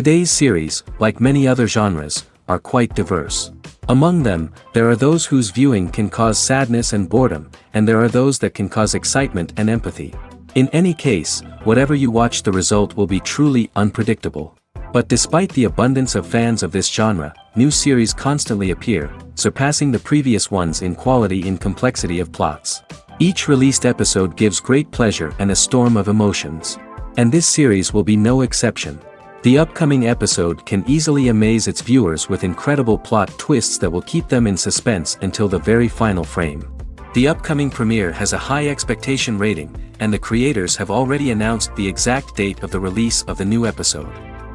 Today's series, like many other genres, are quite diverse. Among them, there are those whose viewing can cause sadness and boredom, and there are those that can cause excitement and empathy. In any case, whatever you watch, the result will be truly unpredictable. But despite the abundance of fans of this genre, new series constantly appear, surpassing the previous ones in quality and complexity of plots. Each released episode gives great pleasure and a storm of emotions. And this series will be no exception. The upcoming episode can easily amaze its viewers with incredible plot twists that will keep them in suspense until the very final frame. The upcoming premiere has a high expectation rating, and the creators have already announced the exact date of the release of the new episode.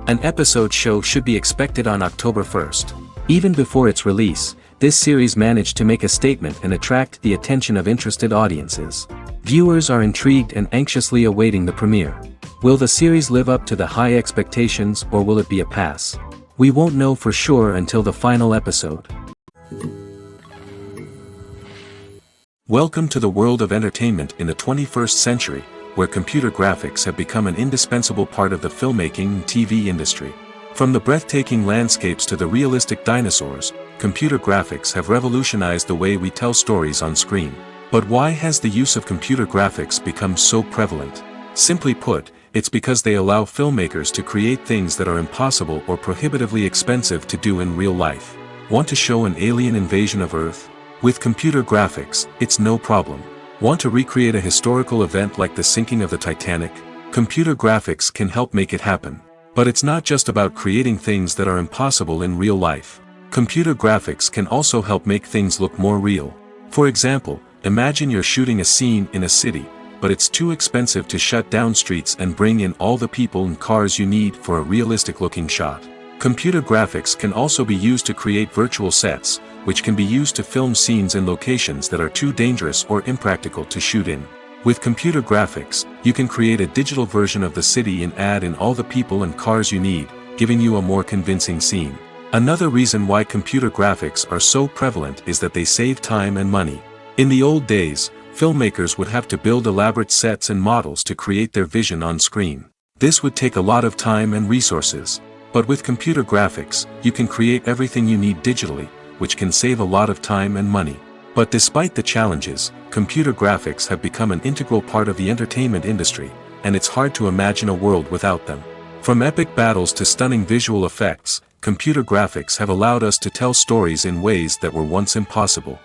An episode show should be expected on October 1st. Even before its release, this series managed to make a statement and attract the attention of interested audiences. Viewers are intrigued and anxiously awaiting the premiere. Will the series live up to the high expectations, or will it be a pass? We won't know for sure until the final episode. Welcome to the world of entertainment in the 21st century, where computer graphics have become an indispensable part of the filmmaking and TV industry. From the breathtaking landscapes to the realistic dinosaurs, computer graphics have revolutionized the way we tell stories on screen. But why has the use of computer graphics become so prevalent? Simply put, it's because they allow filmmakers to create things that are impossible or prohibitively expensive to do in real life. Want to show an alien invasion of Earth? With computer graphics, it's no problem. Want to recreate a historical event like the sinking of the Titanic? Computer graphics can help make it happen. But it's not just about creating things that are impossible in real life. Computer graphics can also help make things look more real. For example, imagine you're shooting a scene in a city, but it's too expensive to shut down streets and bring in all the people and cars you need for a realistic-looking shot. Computer graphics can also be used to create virtual sets, which can be used to film scenes in locations that are too dangerous or impractical to shoot in. With computer graphics, you can create a digital version of the city and add in all the people and cars you need, giving you a more convincing scene. Another reason why computer graphics are so prevalent is that they save time and money. In the old days, filmmakers would have to build elaborate sets and models to create their vision on screen. This would take a lot of time and resources. But with computer graphics, you can create everything you need digitally, which can save a lot of time and money. But despite the challenges, computer graphics have become an integral part of the entertainment industry, and it's hard to imagine a world without them. From epic battles to stunning visual effects, computer graphics have allowed us to tell stories in ways that were once impossible.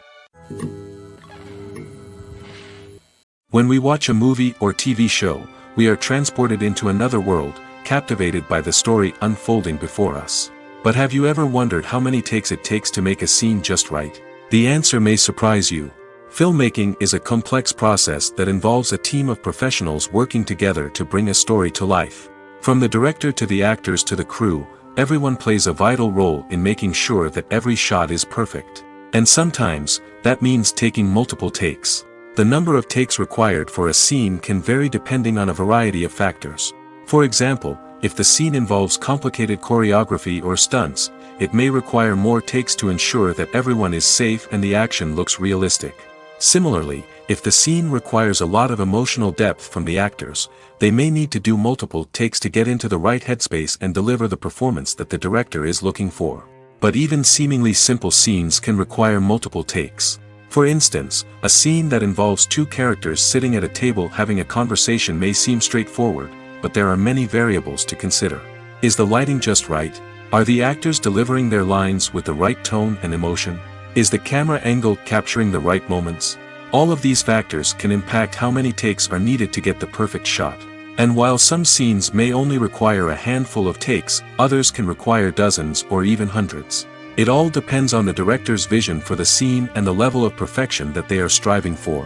When we watch a movie or TV show, we are transported into another world, captivated by the story unfolding before us. But have you ever wondered how many takes it takes to make a scene just right? The answer may surprise you. Filmmaking is a complex process that involves a team of professionals working together to bring a story to life. From the director to the actors to the crew, everyone plays a vital role in making sure that every shot is perfect. And sometimes, that means taking multiple takes. The number of takes required for a scene can vary depending on a variety of factors. For example, if the scene involves complicated choreography or stunts, it may require more takes to ensure that everyone is safe and the action looks realistic. Similarly, if the scene requires a lot of emotional depth from the actors, they may need to do multiple takes to get into the right headspace and deliver the performance that the director is looking for. But even seemingly simple scenes can require multiple takes. For instance, a scene that involves two characters sitting at a table having a conversation may seem straightforward, but there are many variables to consider. Is the lighting just right? Are the actors delivering their lines with the right tone and emotion? Is the camera angle capturing the right moments? All of these factors can impact how many takes are needed to get the perfect shot. And while some scenes may only require a handful of takes, others can require dozens or even hundreds. It all depends on the director's vision for the scene and the level of perfection that they are striving for.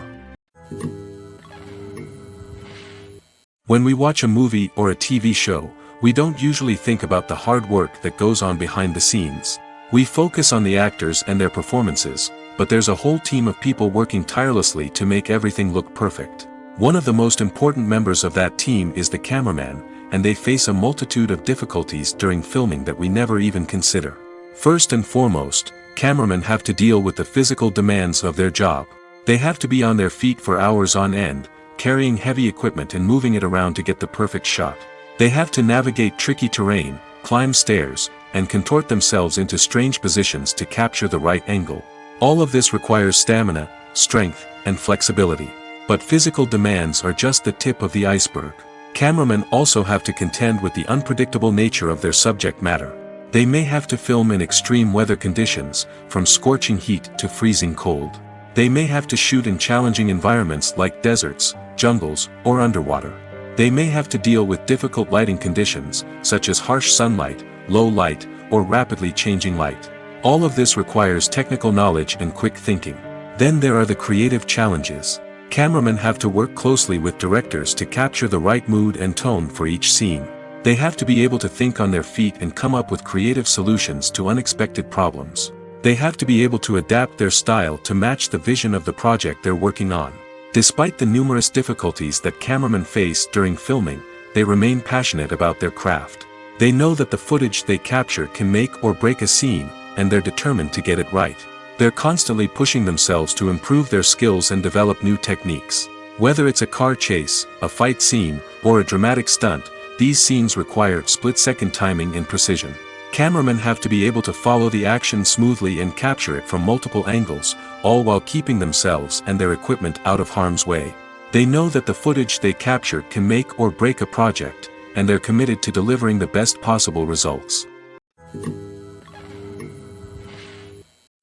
When we watch a movie or a TV show, we don't usually think about the hard work that goes on behind the scenes. We focus on the actors and their performances, but there's a whole team of people working tirelessly to make everything look perfect. One of the most important members of that team is the cameraman, and they face a multitude of difficulties during filming that we never even consider. First and foremost, cameramen have to deal with the physical demands of their job. They have to be on their feet for hours on end, carrying heavy equipment and moving it around to get the perfect shot. They have to navigate tricky terrain, climb stairs, and contort themselves into strange positions to capture the right angle. All of this requires stamina, strength, and flexibility. But physical demands are just the tip of the iceberg. Cameramen also have to contend with the unpredictable nature of their subject matter. They may have to film in extreme weather conditions, from scorching heat to freezing cold. They may have to shoot in challenging environments like deserts, jungles, or underwater. They may have to deal with difficult lighting conditions, such as harsh sunlight, low light, or rapidly changing light. All of this requires technical knowledge and quick thinking. Then there are the creative challenges. Cameramen have to work closely with directors to capture the right mood and tone for each scene. They have to be able to think on their feet and come up with creative solutions to unexpected problems. They have to be able to adapt their style to match the vision of the project they're working on. Despite the numerous difficulties that cameramen face during filming, they remain passionate about their craft. They know that the footage they capture can make or break a scene, and they're determined to get it right. They're constantly pushing themselves to improve their skills and develop new techniques. Whether it's a car chase, a fight scene, or a dramatic stunt, these scenes require split-second timing and precision. Cameramen have to be able to follow the action smoothly and capture it from multiple angles, all while keeping themselves and their equipment out of harm's way. They know that the footage they capture can make or break a project, and they're committed to delivering the best possible results.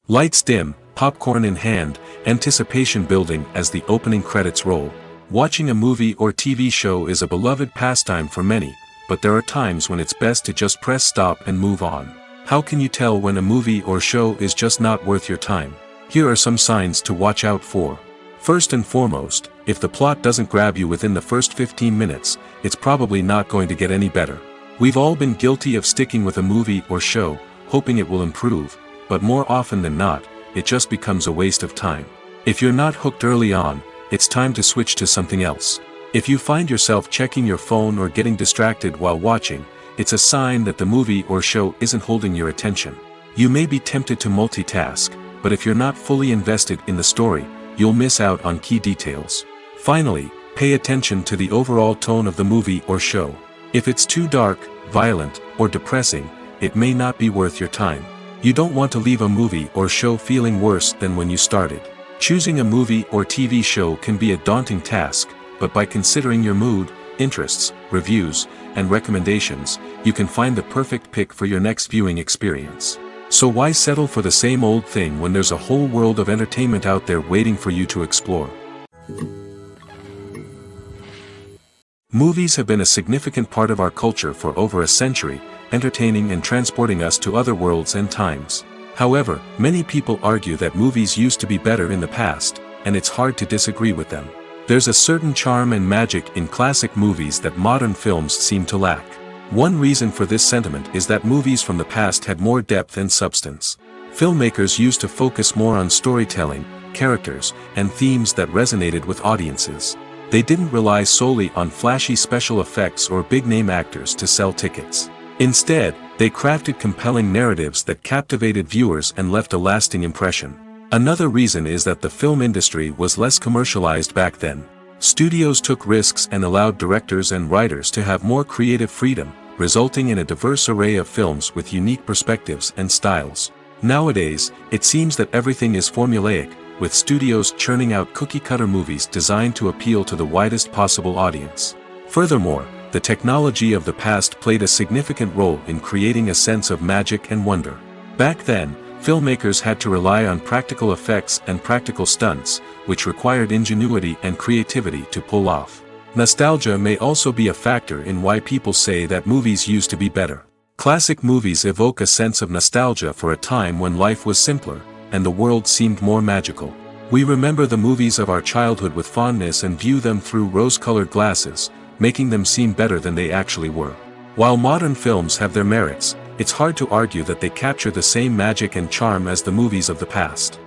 Lights dim, popcorn in hand, anticipation building as the opening credits roll. Watching a movie or TV show is a beloved pastime for many, but there are times when it's best to just press stop and move on. How can you tell when a movie or show is just not worth your time? Here are some signs to watch out for. First and foremost, if the plot doesn't grab you within the first 15 minutes, it's probably not going to get any better. We've all been guilty of sticking with a movie or show, hoping it will improve, but more often than not, it just becomes a waste of time. If you're not hooked early on, it's time to switch to something else. If you find yourself checking your phone or getting distracted while watching, it's a sign that the movie or show isn't holding your attention. You may be tempted to multitask, but if you're not fully invested in the story, you'll miss out on key details. Finally, pay attention to the overall tone of the movie or show. If it's too dark, violent, or depressing, it may not be worth your time. You don't want to leave a movie or show feeling worse than when you started. Choosing a movie or TV show can be a daunting task, but by considering your mood, interests, reviews, and recommendations, you can find the perfect pick for your next viewing experience. So why settle for the same old thing when there's a whole world of entertainment out there waiting for you to explore? Movies have been a significant part of our culture for over a century, entertaining and transporting us to other worlds and times. However, many people argue that movies used to be better in the past, and it's hard to disagree with them. There's a certain charm and magic in classic movies that modern films seem to lack. One reason for this sentiment is that movies from the past had more depth and substance. Filmmakers used to focus more on storytelling, characters, and themes that resonated with audiences. They didn't rely solely on flashy special effects or big-name actors to sell tickets. Instead, they crafted compelling narratives that captivated viewers and left a lasting impression. Another reason is that the film industry was less commercialized back then. Studios took risks and allowed directors and writers to have more creative freedom, resulting in a diverse array of films with unique perspectives and styles. Nowadays, it seems that everything is formulaic, with studios churning out cookie-cutter movies designed to appeal to the widest possible audience. Furthermore, the technology of the past played a significant role in creating a sense of magic and wonder. Back then, filmmakers had to rely on practical effects and practical stunts, which required ingenuity and creativity to pull off. Nostalgia may also be a factor in why people say that movies used to be better. Classic movies evoke a sense of nostalgia for a time when life was simpler, and the world seemed more magical. We remember the movies of our childhood with fondness and view them through rose-colored glasses, making them seem better than they actually were. While modern films have their merits, it's hard to argue that they capture the same magic and charm as the movies of the past.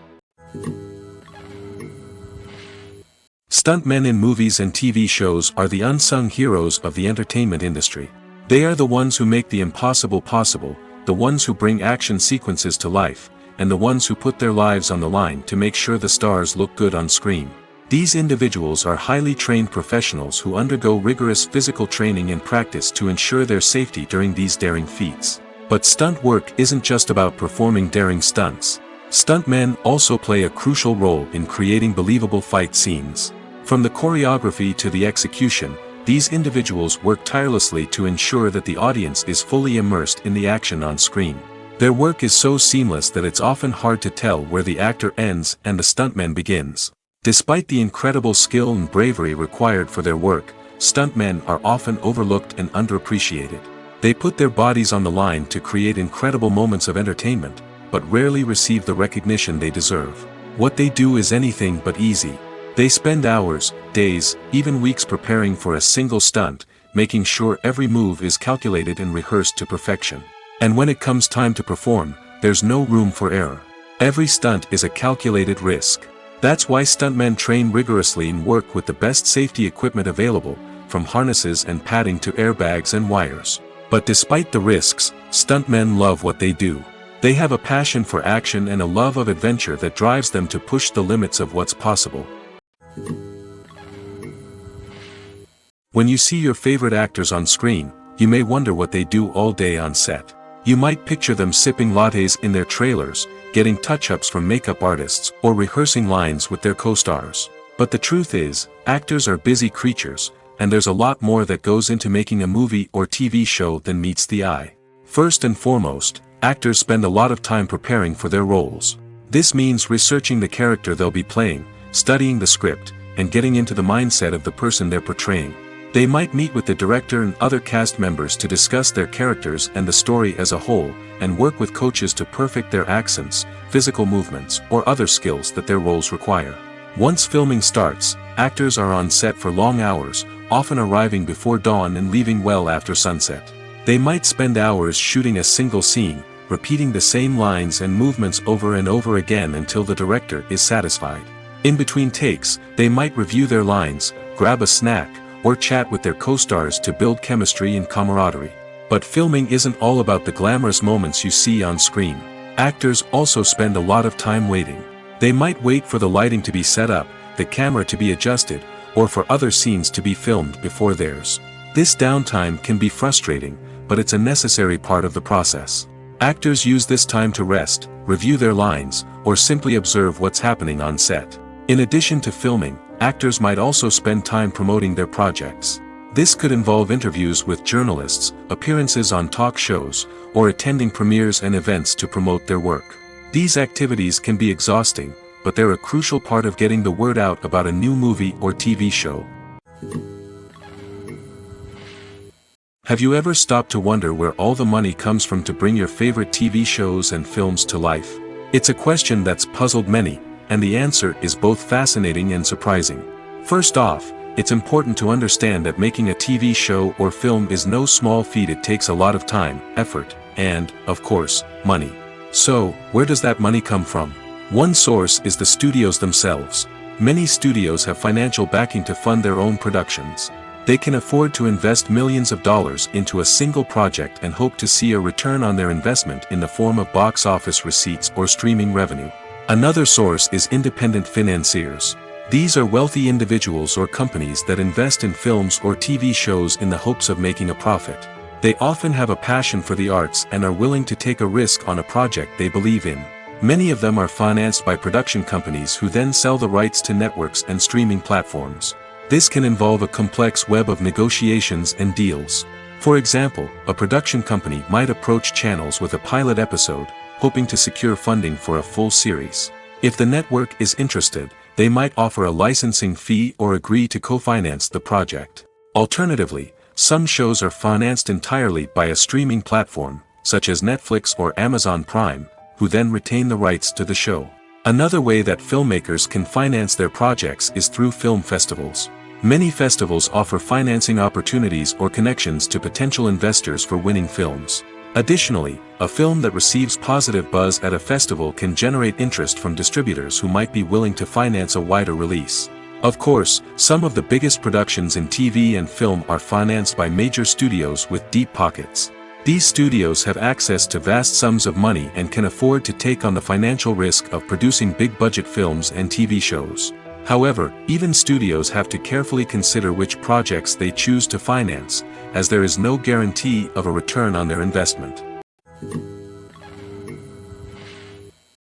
Stuntmen in movies and TV shows are the unsung heroes of the entertainment industry. They are the ones who make the impossible possible, the ones who bring action sequences to life, and the ones who put their lives on the line to make sure the stars look good on screen. These individuals are highly trained professionals who undergo rigorous physical training and practice to ensure their safety during these daring feats. But stunt work isn't just about performing daring stunts. Stuntmen also play a crucial role in creating believable fight scenes. From the choreography to the execution, these individuals work tirelessly to ensure that the audience is fully immersed in the action on screen. Their work is so seamless that it's often hard to tell where the actor ends and the stuntman begins. Despite the incredible skill and bravery required for their work, stuntmen are often overlooked and underappreciated. They put their bodies on the line to create incredible moments of entertainment, but rarely receive the recognition they deserve. What they do is anything but easy. They spend hours, days, even weeks preparing for a single stunt, making sure every move is calculated and rehearsed to perfection. And when it comes time to perform, there's no room for error. Every stunt is a calculated risk. That's why stuntmen train rigorously and work with the best safety equipment available, from harnesses and padding to airbags and wires. But despite the risks, stuntmen love what they do. They have a passion for action and a love of adventure that drives them to push the limits of what's possible. When you see your favorite actors on screen, you may wonder what they do all day on set. You might picture them sipping lattes in their trailers, getting touch-ups from makeup artists, or rehearsing lines with their co-stars. But the truth is, actors are busy creatures, and there's a lot more that goes into making a movie or TV show than meets the eye. First and foremost, actors spend a lot of time preparing for their roles. This means researching the character they'll be playing, studying the script, and getting into the mindset of the person they're portraying. They might meet with the director and other cast members to discuss their characters and the story as a whole, and work with coaches to perfect their accents, physical movements, or other skills that their roles require. Once filming starts, actors are on set for long hours, often arriving before dawn and leaving well after sunset. They might spend hours shooting a single scene, repeating the same lines and movements over and over again until the director is satisfied. In between takes, they might review their lines, grab a snack, or chat with their co-stars to build chemistry and camaraderie. But filming isn't all about the glamorous moments you see on screen. Actors also spend a lot of time waiting. They might wait for the lighting to be set up, the camera to be adjusted, or for other scenes to be filmed before theirs. This downtime can be frustrating, but it's a necessary part of the process. Actors use this time to rest, review their lines, or simply observe what's happening on set. In addition to filming, actors might also spend time promoting their projects. This could involve interviews with journalists, appearances on talk shows, or attending premieres and events to promote their work. These activities can be exhausting, but they're a crucial part of getting the word out about a new movie or TV show. Have you ever stopped to wonder where all the money comes from to bring your favorite TV shows and films to life? It's a question that's puzzled many, and the answer is both fascinating and surprising. First off, it's important to understand that making a TV show or film is no small feat. It takes a lot of time, effort, and, of course, money. So, where does that money come from? One source is the studios themselves. Many studios have financial backing to fund their own productions. They can afford to invest millions of dollars into a single project and hope to see a return on their investment in the form of box office receipts or streaming revenue. Another source is independent financiers. These are wealthy individuals or companies that invest in films or TV shows in the hopes of making a profit. They often have a passion for the arts and are willing to take a risk on a project they believe in. Many of them are financed by production companies who then sell the rights to networks and streaming platforms. This can involve a complex web of negotiations and deals. For example, a production company might approach channels with a pilot episode, hoping to secure funding for a full series. If the network is interested, they might offer a licensing fee or agree to co-finance the project. Alternatively, some shows are financed entirely by a streaming platform, such as Netflix or Amazon Prime, who then retain the rights to the show. Another way that filmmakers can finance their projects is through film festivals. Many festivals offer financing opportunities or connections to potential investors for winning films. Additionally, a film that receives positive buzz at a festival can generate interest from distributors who might be willing to finance a wider release. Of course, some of the biggest productions in TV and film are financed by major studios with deep pockets. These studios have access to vast sums of money and can afford to take on the financial risk of producing big-budget films and TV shows. However, even studios have to carefully consider which projects they choose to finance, as there is no guarantee of a return on their investment.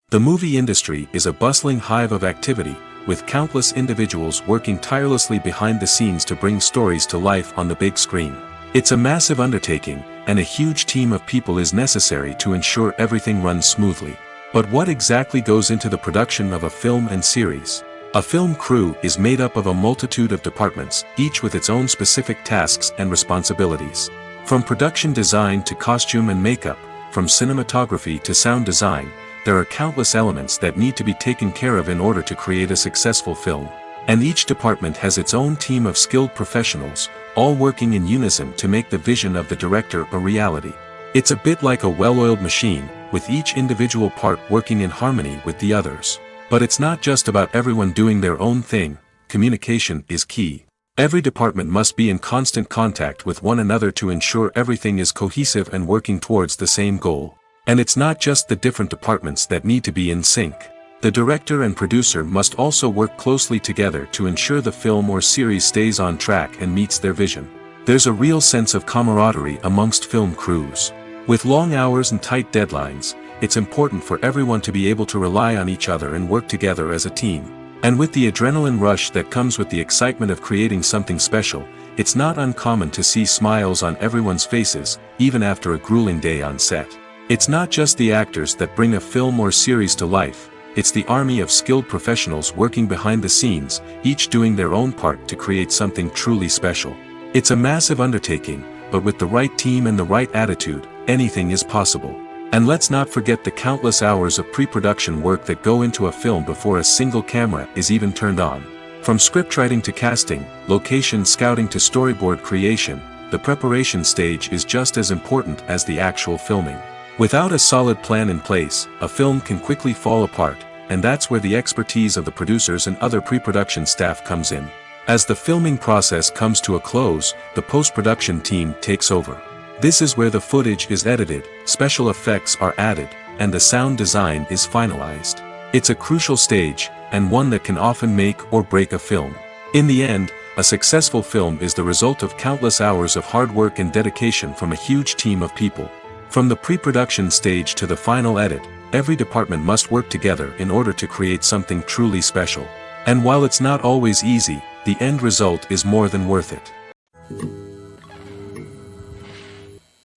The movie industry is a bustling hive of activity, with countless individuals working tirelessly behind the scenes to bring stories to life on the big screen. It's a massive undertaking, and a huge team of people is necessary to ensure everything runs smoothly. But what exactly goes into the production of a film and series? A film crew is made up of a multitude of departments, each with its own specific tasks and responsibilities. From production design to costume and makeup, from cinematography to sound design, there are countless elements that need to be taken care of in order to create a successful film. And each department has its own team of skilled professionals, all working in unison to make the vision of the director a reality. It's a bit like a well-oiled machine, with each individual part working in harmony with the others. But it's not just about everyone doing their own thing. Communication is key. Every department must be in constant contact with one another to ensure everything is cohesive and working towards the same goal. And it's not just the different departments that need to be in sync. The director and producer must also work closely together to ensure the film or series stays on track and meets their vision. There's a real sense of camaraderie amongst film crews. With long hours and tight deadlines, it's important for everyone to be able to rely on each other and work together as a team. And with the adrenaline rush that comes with the excitement of creating something special, it's not uncommon to see smiles on everyone's faces, even after a grueling day on set. It's not just the actors that bring a film or series to life, it's the army of skilled professionals working behind the scenes, each doing their own part to create something truly special. It's a massive undertaking, but with the right team and the right attitude, anything is possible. And let's not forget the countless hours of pre-production work that go into a film before a single camera is even turned on. From scriptwriting to casting, location scouting to storyboard creation, the preparation stage is just as important as the actual filming. Without a solid plan in place, a film can quickly fall apart, and that's where the expertise of the producers and other pre-production staff comes in. As the filming process comes to a close, the post-production team takes over. This is where the footage is edited, special effects are added, and the sound design is finalized. It's a crucial stage, and one that can often make or break a film. In the end, a successful film is the result of countless hours of hard work and dedication from a huge team of people. From the pre-production stage to the final edit, every department must work together in order to create something truly special. And while it's not always easy, the end result is more than worth it.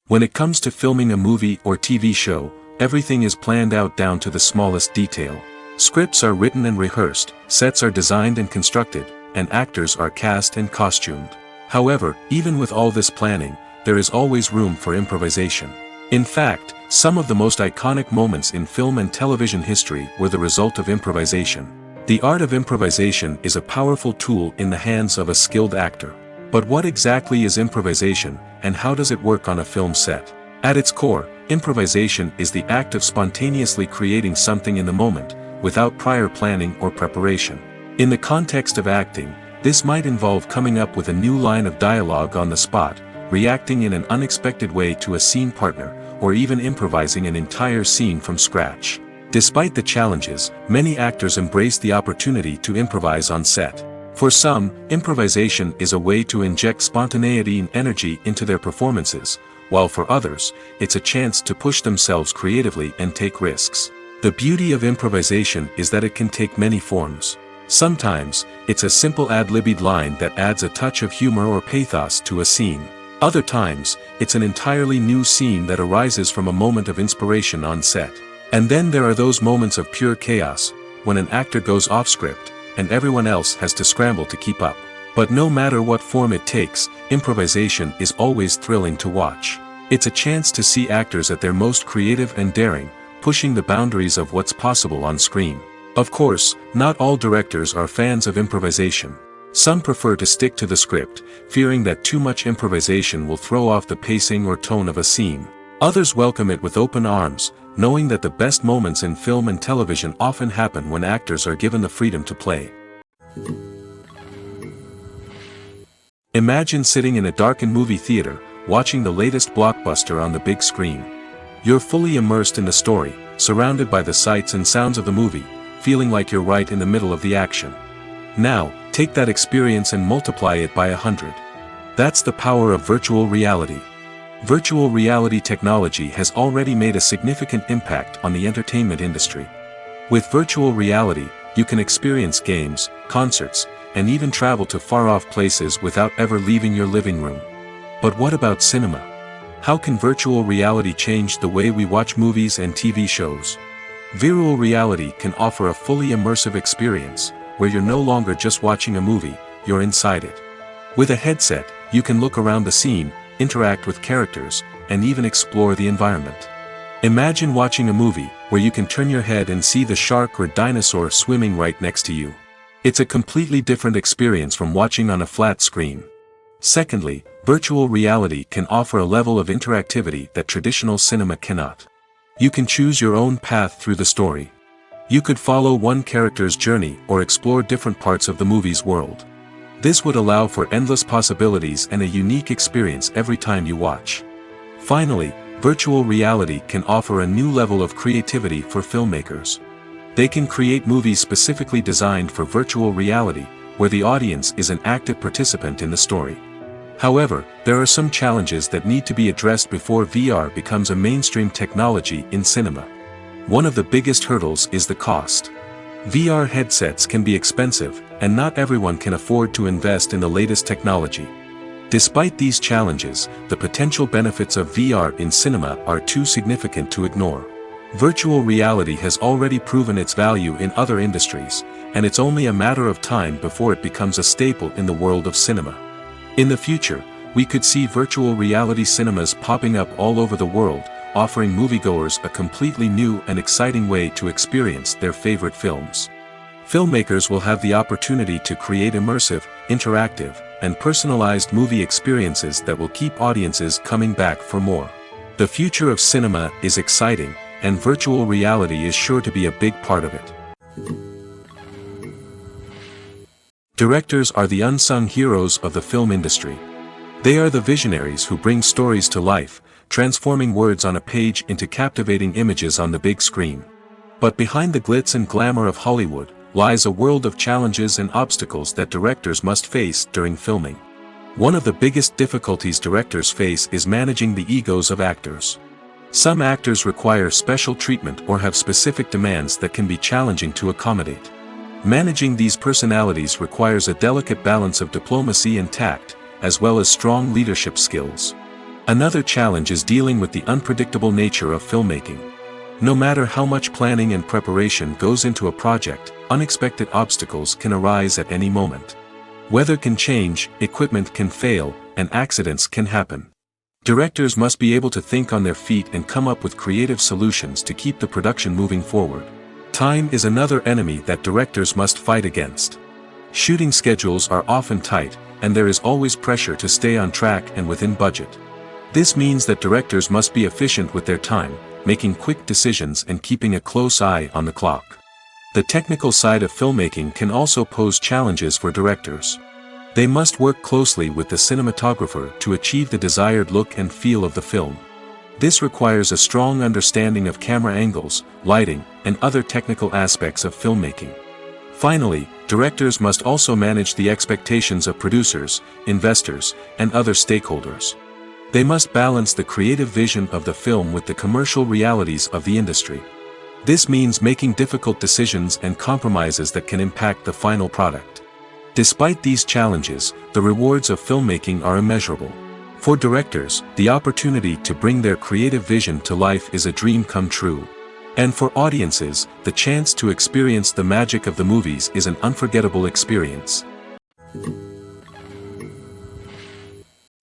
When it comes to filming a movie or TV show, everything is planned out down to the smallest detail. Scripts are written and rehearsed, sets are designed and constructed, and actors are cast and costumed. However, even with all this planning, there is always room for improvisation. In fact, some of the most iconic moments in film and television history were the result of improvisation. The art of improvisation is a powerful tool in the hands of a skilled actor. But what exactly is improvisation, and how does it work on a film set? At its core, improvisation is the act of spontaneously creating something in the moment, without prior planning or preparation. In the context of acting, this might involve coming up with a new line of dialogue on the spot, reacting in an unexpected way to a scene partner, or even improvising an entire scene from scratch. Despite the challenges, many actors embrace the opportunity to improvise on set. For some, improvisation is a way to inject spontaneity and energy into their performances, while for others, it's a chance to push themselves creatively and take risks. The beauty of improvisation is that it can take many forms. Sometimes, it's a simple ad-libbed line that adds a touch of humor or pathos to a scene. Other times, it's an entirely new scene that arises from a moment of inspiration on set. And then there are those moments of pure chaos, when an actor goes off script, and everyone else has to scramble to keep up. But no matter what form it takes, improvisation is always thrilling to watch. It's a chance to see actors at their most creative and daring, pushing the boundaries of what's possible on screen. Of course, not all directors are fans of improvisation. Some prefer to stick to the script, fearing that too much improvisation will throw off the pacing or tone of a scene. Others welcome it with open arms, knowing that the best moments in film and television often happen when actors are given the freedom to play. Imagine sitting in a darkened movie theater, watching the latest blockbuster on the big screen. You're fully immersed in the story, surrounded by the sights and sounds of the movie, feeling like you're right in the middle of the action. Now, take that experience and multiply it by 100. That's the power of virtual reality. Virtual reality technology has already made a significant impact on the entertainment industry. With virtual reality, you can experience games, concerts, and even travel to far-off places without ever leaving your living room. But what about cinema? How can virtual reality change the way we watch movies and TV shows? Virtual reality can offer a fully immersive experience, where you're no longer just watching a movie, you're inside it. With a headset, you can look around the scene, interact with characters, and even explore the environment. Imagine watching a movie, where you can turn your head and see the shark or dinosaur swimming right next to you. It's a completely different experience from watching on a flat screen. Secondly, virtual reality can offer a level of interactivity that traditional cinema cannot. You can choose your own path through the story. You could follow one character's journey or explore different parts of the movie's world. This would allow for endless possibilities and a unique experience every time you watch. Finally, virtual reality can offer a new level of creativity for filmmakers. They can create movies specifically designed for virtual reality, where the audience is an active participant in the story. However, there are some challenges that need to be addressed before VR becomes a mainstream technology in cinema. One of the biggest hurdles is the cost. VR headsets can be expensive, and not everyone can afford to invest in the latest technology. Despite these challenges, the potential benefits of VR in cinema are too significant to ignore. Virtual reality has already proven its value in other industries, and it's only a matter of time before it becomes a staple in the world of cinema. In the future, we could see virtual reality cinemas popping up all over the world, offering moviegoers a completely new and exciting way to experience their favorite films. Filmmakers will have the opportunity to create immersive, interactive, and personalized movie experiences that will keep audiences coming back for more. The future of cinema is exciting, and virtual reality is sure to be a big part of it. Directors are the unsung heroes of the film industry. They are the visionaries who bring stories to life, transforming words on a page into captivating images on the big screen. But behind the glitz and glamour of Hollywood, lies a world of challenges and obstacles that directors must face during filming. One of the biggest difficulties directors face is managing the egos of actors. Some actors require special treatment or have specific demands that can be challenging to accommodate. Managing these personalities requires a delicate balance of diplomacy and tact, as well as strong leadership skills. Another challenge is dealing with the unpredictable nature of filmmaking. No matter how much planning and preparation goes into a project, unexpected obstacles can arise at any moment. Weather can change, equipment can fail, and accidents can happen. Directors must be able to think on their feet and come up with creative solutions to keep the production moving forward. Time is another enemy that directors must fight against. Shooting schedules are often tight, and there is always pressure to stay on track and within budget. This means that directors must be efficient with their time, making quick decisions and keeping a close eye on the clock. The technical side of filmmaking can also pose challenges for directors. They must work closely with the cinematographer to achieve the desired look and feel of the film. This requires a strong understanding of camera angles, lighting, and other technical aspects of filmmaking. Finally, directors must also manage the expectations of producers, investors, and other stakeholders. They must balance the creative vision of the film with the commercial realities of the industry. This means making difficult decisions and compromises that can impact the final product. Despite these challenges, the rewards of filmmaking are immeasurable. For directors, the opportunity to bring their creative vision to life is a dream come true. And for audiences, the chance to experience the magic of the movies is an unforgettable experience.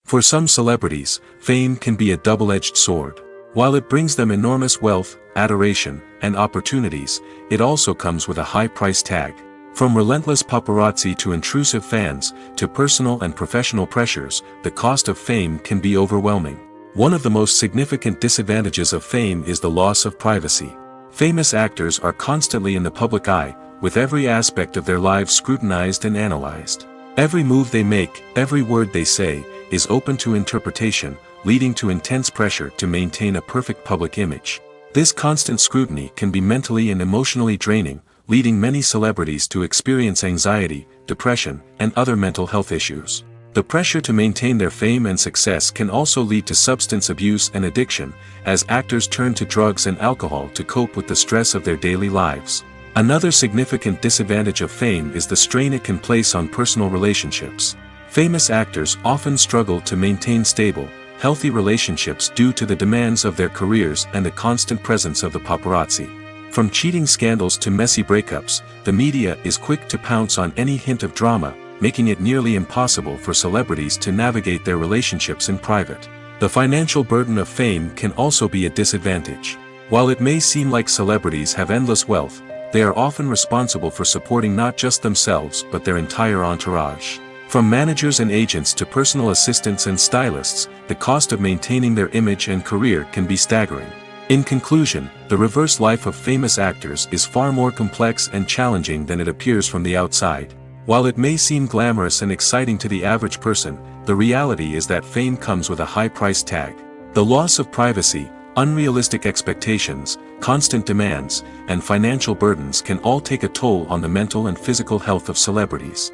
For some celebrities, fame can be a double-edged sword. While it brings them enormous wealth, adoration, and opportunities, it also comes with a high price tag. From relentless paparazzi to intrusive fans, to personal and professional pressures, the cost of fame can be overwhelming. One of the most significant disadvantages of fame is the loss of privacy. Famous actors are constantly in the public eye, with every aspect of their lives scrutinized and analyzed. Every move they make, every word they say, is open to interpretation, leading to intense pressure to maintain a perfect public image. This constant scrutiny can be mentally and emotionally draining, leading many celebrities to experience anxiety, depression, and other mental health issues. The pressure to maintain their fame and success can also lead to substance abuse and addiction, as actors turn to drugs and alcohol to cope with the stress of their daily lives. Another significant disadvantage of fame is the strain it can place on personal relationships. Famous actors often struggle to maintain stable, healthy relationships due to the demands of their careers and the constant presence of the paparazzi. From cheating scandals to messy breakups, the media is quick to pounce on any hint of drama, making it nearly impossible for celebrities to navigate their relationships in private. The financial burden of fame can also be a disadvantage. While it may seem like celebrities have endless wealth, they are often responsible for supporting not just themselves but their entire entourage. From managers and agents to personal assistants and stylists, the cost of maintaining their image and career can be staggering. In conclusion, the reverse life of famous actors is far more complex and challenging than it appears from the outside. While it may seem glamorous and exciting to the average person, the reality is that fame comes with a high price tag. The loss of privacy, unrealistic expectations, constant demands, and financial burdens can all take a toll on the mental and physical health of celebrities.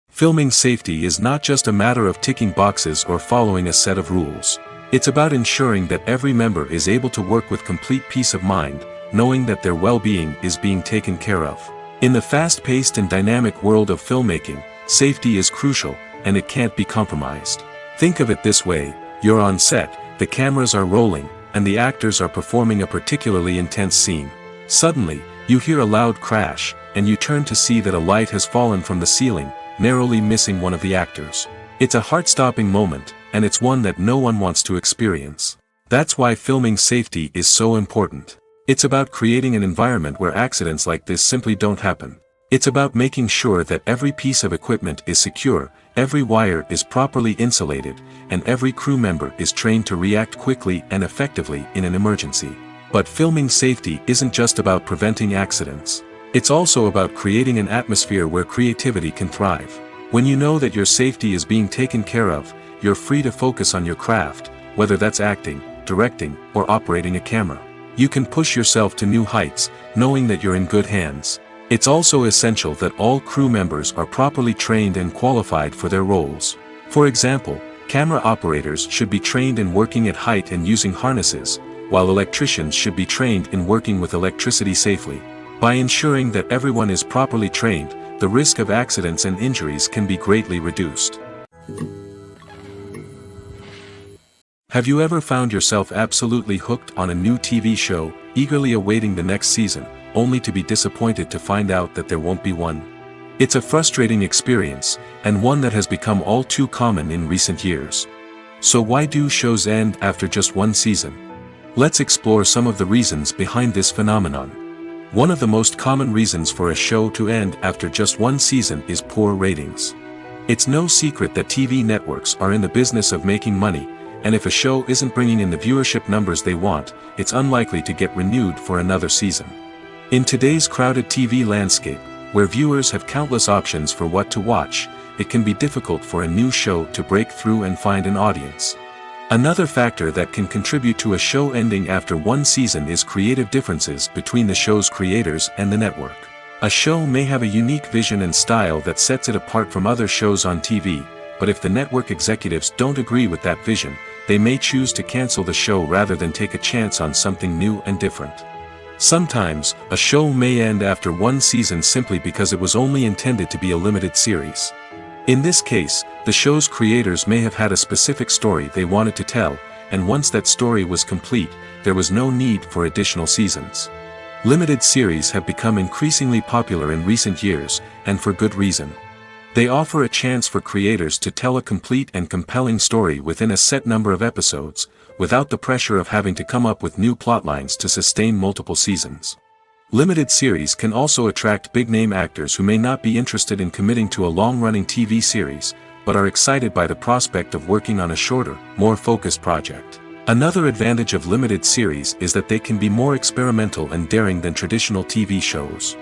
Filming safety is not just a matter of ticking boxes or following a set of rules. It's about ensuring that every member is able to work with complete peace of mind, knowing that their well-being is being taken care of. In the fast-paced and dynamic world of filmmaking, safety is crucial, and it can't be compromised. Think of it this way: you're on set, the cameras are rolling, and the actors are performing a particularly intense scene. Suddenly, you hear a loud crash, and you turn to see that a light has fallen from the ceiling, narrowly missing one of the actors. It's a heart-stopping moment, and it's one that no one wants to experience. That's why filming safety is so important. It's about creating an environment where accidents like this simply don't happen. It's about making sure that every piece of equipment is secure, every wire is properly insulated, and every crew member is trained to react quickly and effectively in an emergency. But filming safety isn't just about preventing accidents. It's also about creating an atmosphere where creativity can thrive. When you know that your safety is being taken care of, you're free to focus on your craft, whether that's acting, directing, or operating a camera. You can push yourself to new heights, knowing that you're in good hands. It's also essential that all crew members are properly trained and qualified for their roles. For example, camera operators should be trained in working at height and using harnesses, while electricians should be trained in working with electricity safely. By ensuring that everyone is properly trained, the risk of accidents and injuries can be greatly reduced. Have you ever found yourself absolutely hooked on a new TV show, eagerly awaiting the next season, only to be disappointed to find out that there won't be one? It's a frustrating experience, and one that has become all too common in recent years. So why do shows end after just one season? Let's explore some of the reasons behind this phenomenon. One of the most common reasons for a show to end after just one season is poor ratings. It's no secret that TV networks are in the business of making money, and if a show isn't bringing in the viewership numbers they want, it's unlikely to get renewed for another season. In today's crowded TV landscape, where viewers have countless options for what to watch, it can be difficult for a new show to break through and find an audience. Another factor that can contribute to a show ending after one season is creative differences between the show's creators and the network. A show may have a unique vision and style that sets it apart from other shows on TV, but if the network executives don't agree with that vision, they may choose to cancel the show rather than take a chance on something new and different. Sometimes, a show may end after one season simply because it was only intended to be a limited series. In this case, the show's creators may have had a specific story they wanted to tell, and once that story was complete, there was no need for additional seasons. Limited series have become increasingly popular in recent years, and for good reason. They offer a chance for creators to tell a complete and compelling story within a set number of episodes, without the pressure of having to come up with new plotlines to sustain multiple seasons. Limited series can also attract big-name actors who may not be interested in committing to a long-running TV series, but are excited by the prospect of working on a shorter, more focused project. Another advantage of limited series is that they can be more experimental and daring than traditional TV shows.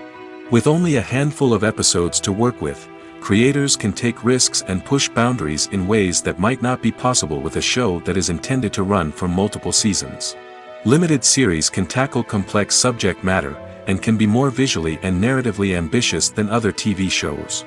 With only a handful of episodes to work with, creators can take risks and push boundaries in ways that might not be possible with a show that is intended to run for multiple seasons. Limited series can tackle complex subject matter, and can be more visually and narratively ambitious than other TV shows.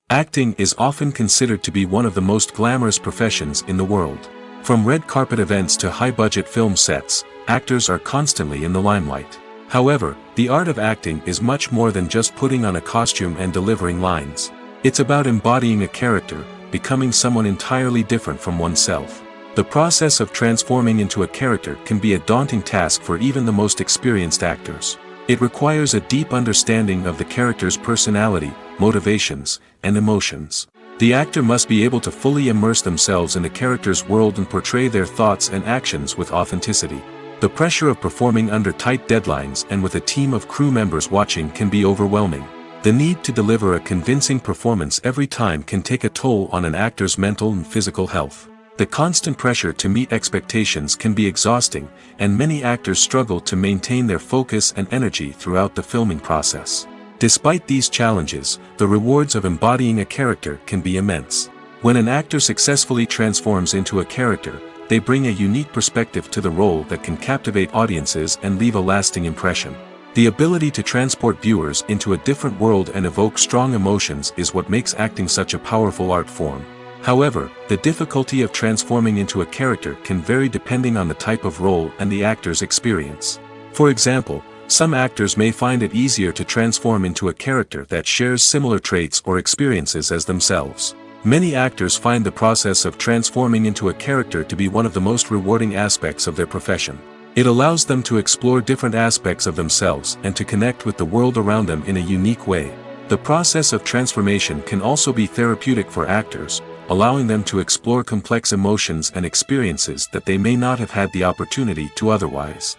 Acting is often considered to be one of the most glamorous professions in the world. From red carpet events to high-budget film sets, actors are constantly in the limelight. However, the art of acting is much more than just putting on a costume and delivering lines. It's about embodying a character, becoming someone entirely different from oneself. The process of transforming into a character can be a daunting task for even the most experienced actors. It requires a deep understanding of the character's personality, motivations, and emotions. The actor must be able to fully immerse themselves in the character's world and portray their thoughts and actions with authenticity. The pressure of performing under tight deadlines and with a team of crew members watching can be overwhelming. The need to deliver a convincing performance every time can take a toll on an actor's mental and physical health. The constant pressure to meet expectations can be exhausting, and many actors struggle to maintain their focus and energy throughout the filming process. Despite these challenges, the rewards of embodying a character can be immense. When an actor successfully transforms into a character, they bring a unique perspective to the role that can captivate audiences and leave a lasting impression. The ability to transport viewers into a different world and evoke strong emotions is what makes acting such a powerful art form. However, the difficulty of transforming into a character can vary depending on the type of role and the actor's experience. For example, some actors may find it easier to transform into a character that shares similar traits or experiences as themselves. Many actors find the process of transforming into a character to be one of the most rewarding aspects of their profession. It allows them to explore different aspects of themselves and to connect with the world around them in a unique way. The process of transformation can also be therapeutic for actors, allowing them to explore complex emotions and experiences that they may not have had the opportunity to otherwise.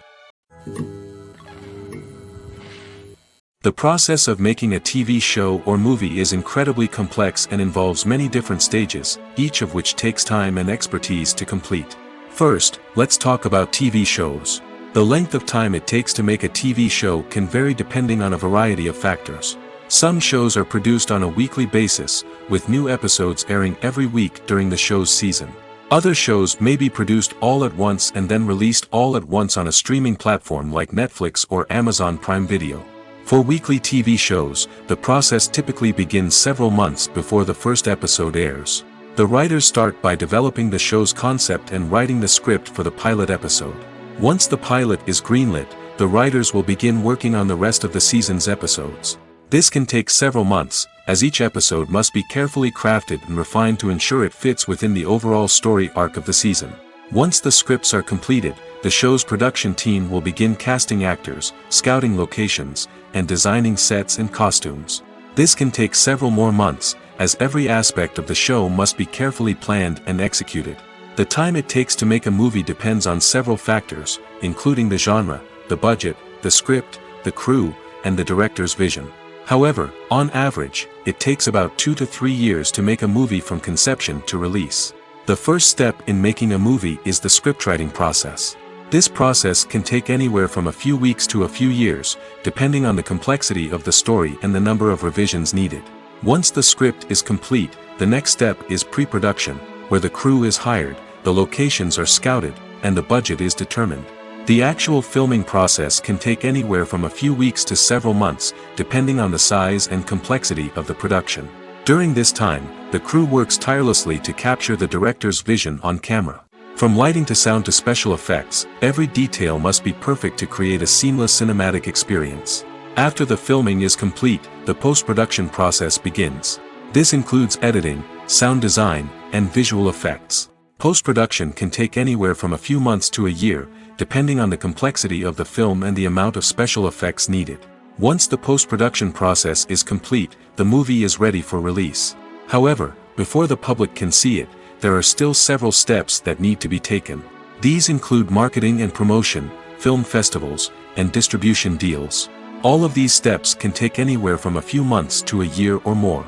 The process of making a TV show or movie is incredibly complex and involves many different stages, each of which takes time and expertise to complete. First, let's talk about TV shows. The length of time it takes to make a TV show can vary depending on a variety of factors. Some shows are produced on a weekly basis, with new episodes airing every week during the show's season. Other shows may be produced all at once and then released all at once on a streaming platform like Netflix or Amazon Prime Video. For weekly TV shows, the process typically begins several months before the first episode airs. The writers start by developing the show's concept and writing the script for the pilot episode. Once the pilot is greenlit, the writers will begin working on the rest of the season's episodes. This can take several months, as each episode must be carefully crafted and refined to ensure it fits within the overall story arc of the season. Once the scripts are completed, the show's production team will begin casting actors, scouting locations, and designing sets and costumes. This can take several more months, as every aspect of the show must be carefully planned and executed. The time it takes to make a movie depends on several factors, including the genre, the budget, the script, the crew, and the director's vision. However, on average, it takes about 2 to 3 years to make a movie from conception to release. The first step in making a movie is the scriptwriting process. This process can take anywhere from a few weeks to a few years, depending on the complexity of the story and the number of revisions needed. Once the script is complete, the next step is pre-production, where the crew is hired, the locations are scouted, and the budget is determined. The actual filming process can take anywhere from a few weeks to several months, depending on the size and complexity of the production. During this time, the crew works tirelessly to capture the director's vision on camera. From lighting to sound to special effects, every detail must be perfect to create a seamless cinematic experience. After the filming is complete, the post-production process begins. This includes editing, sound design, and visual effects. Post-production can take anywhere from a few months to a year, depending on the complexity of the film and the amount of special effects needed. Once the post-production process is complete, the movie is ready for release. However, before the public can see it, there are still several steps that need to be taken. These include marketing and promotion, film festivals, and distribution deals. All of these steps can take anywhere from a few months to a year or more.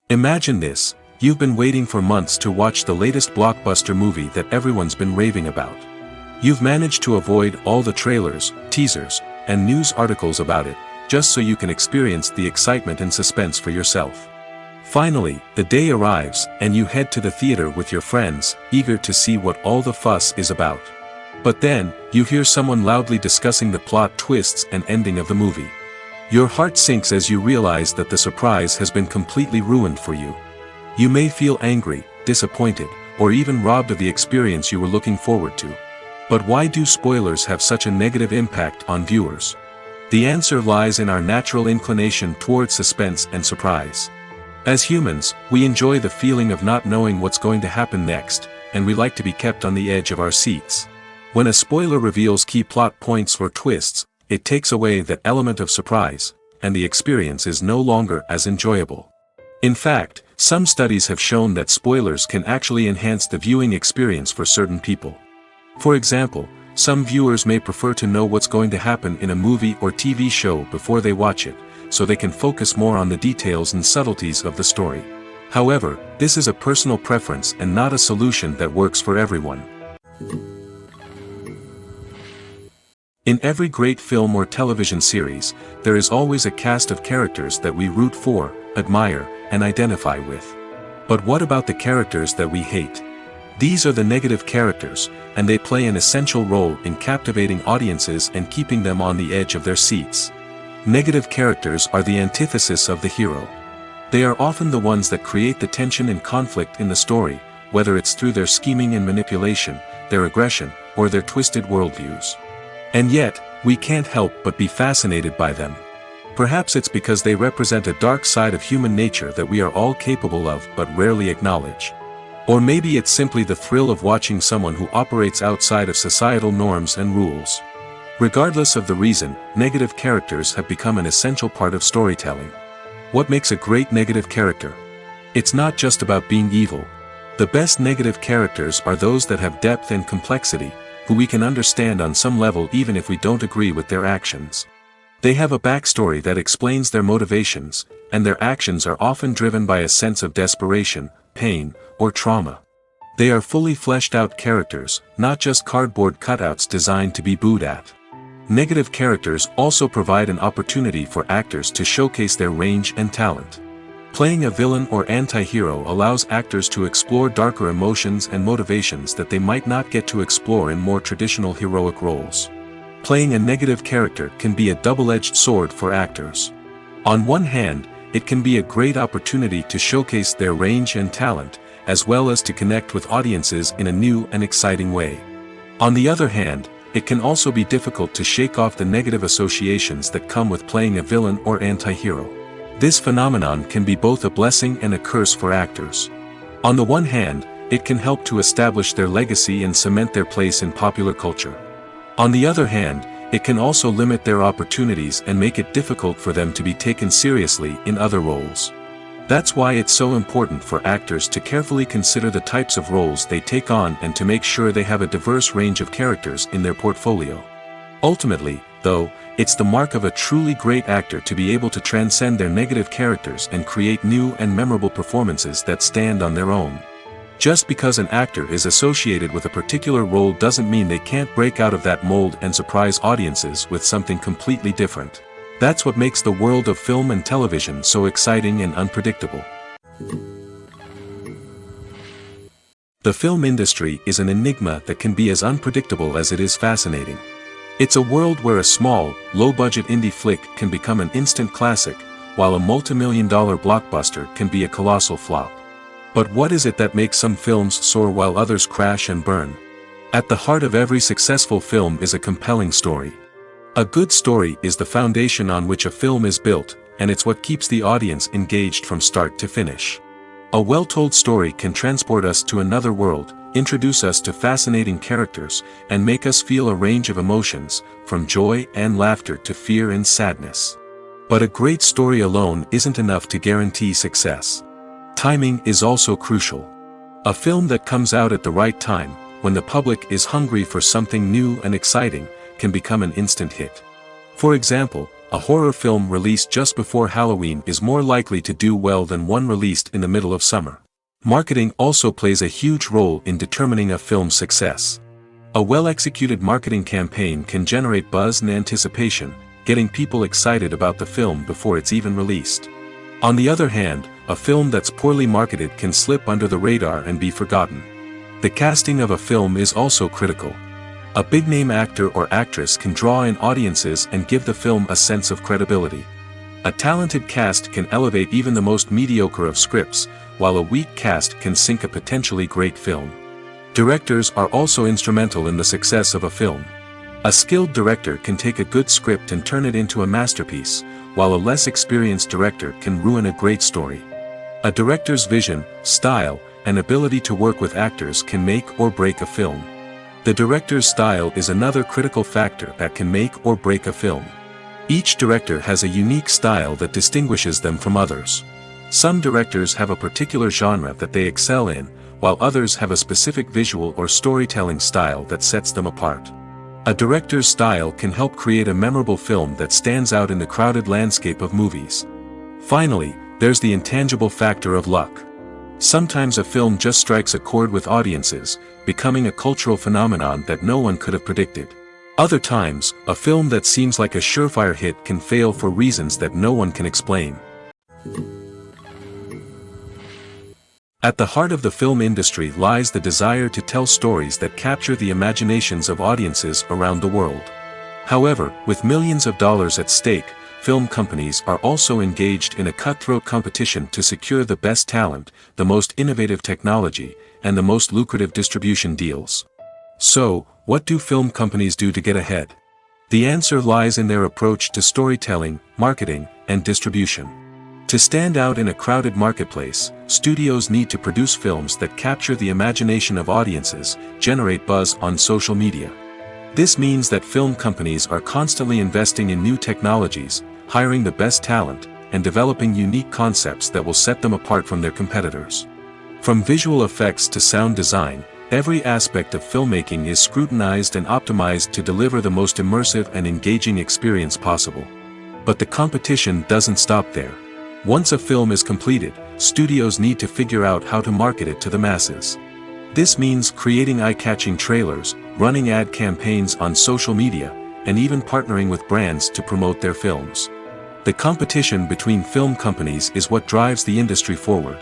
Imagine this: you've been waiting for months to watch the latest blockbuster movie that everyone's been raving about. You've managed to avoid all the trailers, teasers, and news articles about it, just so you can experience the excitement and suspense for yourself. Finally, the day arrives, and you head to the theater with your friends, eager to see what all the fuss is about. But then, you hear someone loudly discussing the plot twists and ending of the movie. Your heart sinks as you realize that the surprise has been completely ruined for you. You may feel angry, disappointed, or even robbed of the experience you were looking forward to. But why do spoilers have such a negative impact on viewers? The answer lies in our natural inclination toward suspense and surprise. As humans, we enjoy the feeling of not knowing what's going to happen next, and we like to be kept on the edge of our seats. When a spoiler reveals key plot points or twists, it takes away that element of surprise, and the experience is no longer as enjoyable. In fact, some studies have shown that spoilers can actually enhance the viewing experience for certain people. For example, some viewers may prefer to know what's going to happen in a movie or TV show before they watch it, so they can focus more on the details and subtleties of the story. However, this is a personal preference and not a solution that works for everyone. In every great film or television series, there is always a cast of characters that we root for, admire, and identify with. But what about the characters that we hate? These are the negative characters, and they play an essential role in captivating audiences and keeping them on the edge of their seats. Negative characters are the antithesis of the hero. They are often the ones that create the tension and conflict in the story, whether it's through their scheming and manipulation, their aggression, or their twisted worldviews. And yet, we can't help but be fascinated by them. Perhaps it's because they represent a dark side of human nature that we are all capable of but rarely acknowledge. Or maybe it's simply the thrill of watching someone who operates outside of societal norms and rules. Regardless of the reason, negative characters have become an essential part of storytelling. What makes a great negative character? It's not just about being evil. The best negative characters are those that have depth and complexity, who we can understand on some level even if we don't agree with their actions. They have a backstory that explains their motivations, and their actions are often driven by a sense of desperation, pain, or trauma. They are fully fleshed out characters, not just cardboard cutouts designed to be booed at. Negative characters also provide an opportunity for actors to showcase their range and talent. Playing a villain or anti-hero allows actors to explore darker emotions and motivations that they might not get to explore in more traditional heroic roles. Playing a negative character can be a double-edged sword for actors. On one hand, it can be a great opportunity to showcase their range and talent, as well as to connect with audiences in a new and exciting way. On the other hand, it can also be difficult to shake off the negative associations that come with playing a villain or anti-hero. This phenomenon can be both a blessing and a curse for actors. On the one hand, it can help to establish their legacy and cement their place in popular culture. On the other hand, it can also limit their opportunities and make it difficult for them to be taken seriously in other roles. That's why it's so important for actors to carefully consider the types of roles they take on and to make sure they have a diverse range of characters in their portfolio. Ultimately, though, it's the mark of a truly great actor to be able to transcend their negative characters and create new and memorable performances that stand on their own. Just because an actor is associated with a particular role doesn't mean they can't break out of that mold and surprise audiences with something completely different. That's what makes the world of film and television so exciting and unpredictable. The film industry is an enigma that can be as unpredictable as it is fascinating. It's a world where a small, low-budget indie flick can become an instant classic, while a multi-million-dollar blockbuster can be a colossal flop. But what is it that makes some films soar while others crash and burn? At the heart of every successful film is a compelling story. A good story is the foundation on which a film is built, and it's what keeps the audience engaged from start to finish. A well-told story can transport us to another world, introduce us to fascinating characters, and make us feel a range of emotions, from joy and laughter to fear and sadness. But a great story alone isn't enough to guarantee success. Timing is also crucial. A film that comes out at the right time, when the public is hungry for something new and exciting, can become an instant hit. For example, a horror film released just before Halloween is more likely to do well than one released in the middle of summer. Marketing also plays a huge role in determining a film's success. A well-executed marketing campaign can generate buzz and anticipation, getting people excited about the film before it's even released. On the other hand, a film that's poorly marketed can slip under the radar and be forgotten. The casting of a film is also critical. A big-name actor or actress can draw in audiences and give the film a sense of credibility. A talented cast can elevate even the most mediocre of scripts, while a weak cast can sink a potentially great film. Directors are also instrumental in the success of a film. A skilled director can take a good script and turn it into a masterpiece, while a less experienced director can ruin a great story. A director's vision, style, and ability to work with actors can make or break a film. The director's style is another critical factor that can make or break a film. Each director has a unique style that distinguishes them from others. Some directors have a particular genre that they excel in, while others have a specific visual or storytelling style that sets them apart. A director's style can help create a memorable film that stands out in the crowded landscape of movies. Finally, there's the intangible factor of luck. Sometimes a film just strikes a chord with audiences, becoming a cultural phenomenon that no one could have predicted. Other times, a film that seems like a surefire hit can fail for reasons that no one can explain. At the heart of the film industry lies the desire to tell stories that capture the imaginations of audiences around the world. However, with millions of dollars at stake, film companies are also engaged in a cutthroat competition to secure the best talent, the most innovative technology, and the most lucrative distribution deals. So, what do film companies do to get ahead? The answer lies in their approach to storytelling, marketing, and distribution. To stand out in a crowded marketplace, studios need to produce films that capture the imagination of audiences, generate buzz on social media. This means that film companies are constantly investing in new technologies, hiring the best talent, and developing unique concepts that will set them apart from their competitors. From visual effects to sound design, every aspect of filmmaking is scrutinized and optimized to deliver the most immersive and engaging experience possible. But the competition doesn't stop there. Once a film is completed, studios need to figure out how to market it to the masses. This means creating eye-catching trailers, running ad campaigns on social media, and even partnering with brands to promote their films. The competition between film companies is what drives the industry forward.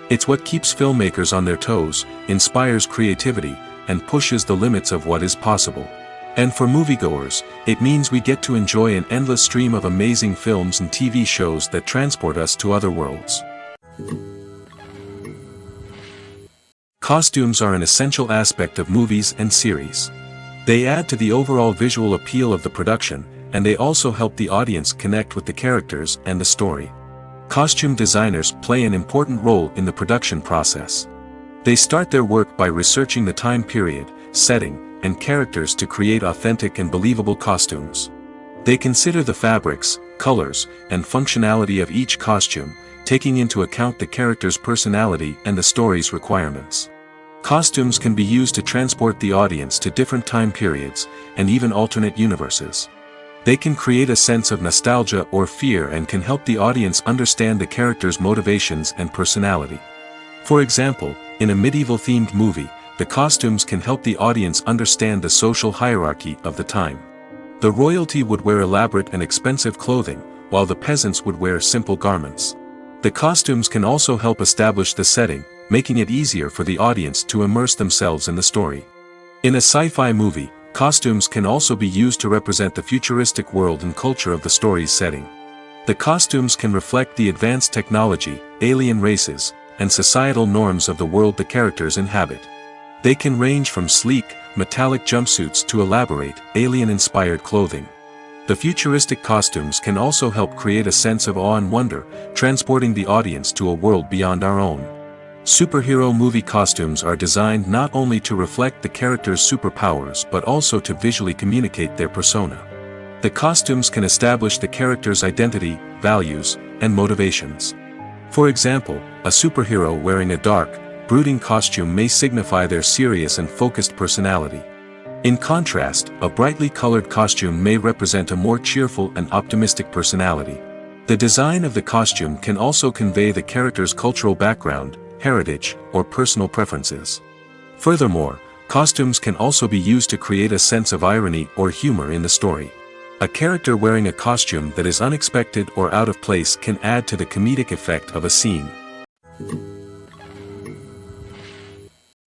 It's what keeps filmmakers on their toes, inspires creativity, and pushes the limits of what is possible. And for moviegoers, it means we get to enjoy an endless stream of amazing films and TV shows that transport us to other worlds. Costumes are an essential aspect of movies and series. They add to the overall visual appeal of the production, and they also help the audience connect with the characters and the story. Costume designers play an important role in the production process. They start their work by researching the time period, setting, and characters to create authentic and believable costumes. They consider the fabrics, colors, and functionality of each costume, taking into account the character's personality and the story's requirements. Costumes can be used to transport the audience to different time periods, and even alternate universes. They can create a sense of nostalgia or fear and can help the audience understand the character's motivations and personality. For example, in a medieval-themed movie, the costumes can help the audience understand the social hierarchy of the time. The royalty would wear elaborate and expensive clothing, while the peasants would wear simple garments. The costumes can also help establish the setting, making it easier for the audience to immerse themselves in the story. In a sci-fi movie, costumes can also be used to represent the futuristic world and culture of the story's setting. The costumes can reflect the advanced technology, alien races, and societal norms of the world the characters inhabit. They can range from sleek, metallic jumpsuits to elaborate, alien-inspired clothing. The futuristic costumes can also help create a sense of awe and wonder, transporting the audience to a world beyond our own. Superhero movie costumes are designed not only to reflect the character's superpowers but also to visually communicate their persona. The costumes can establish the character's identity, values, and motivations. For example, a superhero wearing a dark, brooding costume may signify their serious and focused personality. In contrast, a brightly colored costume may represent a more cheerful and optimistic personality. The design of the costume can also convey the character's cultural background, heritage, or personal preferences. Furthermore, costumes can also be used to create a sense of irony or humor in the story. A character wearing a costume that is unexpected or out of place can add to the comedic effect of a scene.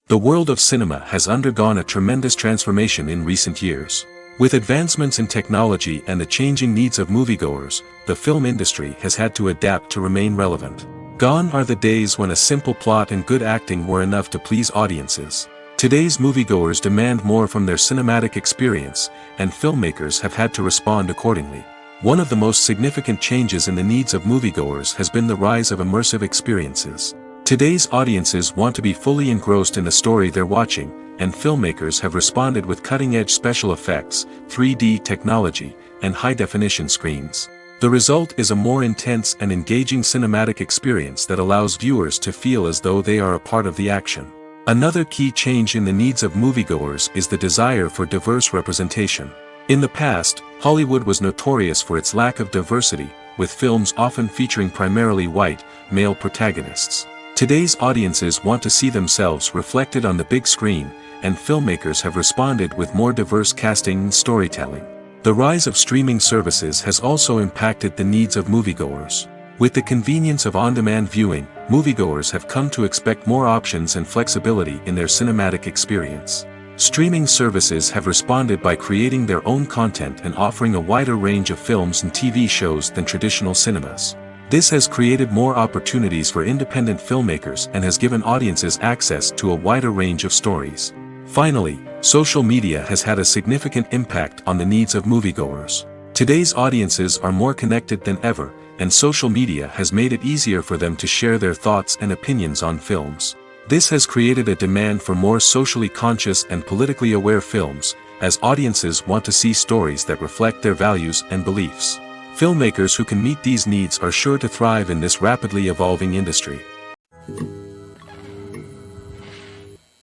The world of cinema has undergone a tremendous transformation in recent years. With advancements in technology and the changing needs of moviegoers, the film industry has had to adapt to remain relevant. Gone are the days when a simple plot and good acting were enough to please audiences. Today's moviegoers demand more from their cinematic experience, and filmmakers have had to respond accordingly. One of the most significant changes in the needs of moviegoers has been the rise of immersive experiences. Today's audiences want to be fully engrossed in the story they're watching, and filmmakers have responded with cutting-edge special effects, 3D technology, and high-definition screens. The result is a more intense and engaging cinematic experience that allows viewers to feel as though they are a part of the action. Another key change in the needs of moviegoers is the desire for diverse representation. In the past, Hollywood was notorious for its lack of diversity, with films often featuring primarily white, male protagonists. Today's audiences want to see themselves reflected on the big screen, and filmmakers have responded with more diverse casting and storytelling. The rise of streaming services has also impacted the needs of moviegoers. With the convenience of on-demand viewing, moviegoers have come to expect more options and flexibility in their cinematic experience. Streaming services have responded by creating their own content and offering a wider range of films and TV shows than traditional cinemas. This has created more opportunities for independent filmmakers and has given audiences access to a wider range of stories. Finally, social media has had a significant impact on the needs of moviegoers. Today's audiences are more connected than ever, and social media has made it easier for them to share their thoughts and opinions on films. This has created a demand for more socially conscious and politically aware films, as audiences want to see stories that reflect their values and beliefs. Filmmakers who can meet these needs are sure to thrive in this rapidly evolving industry.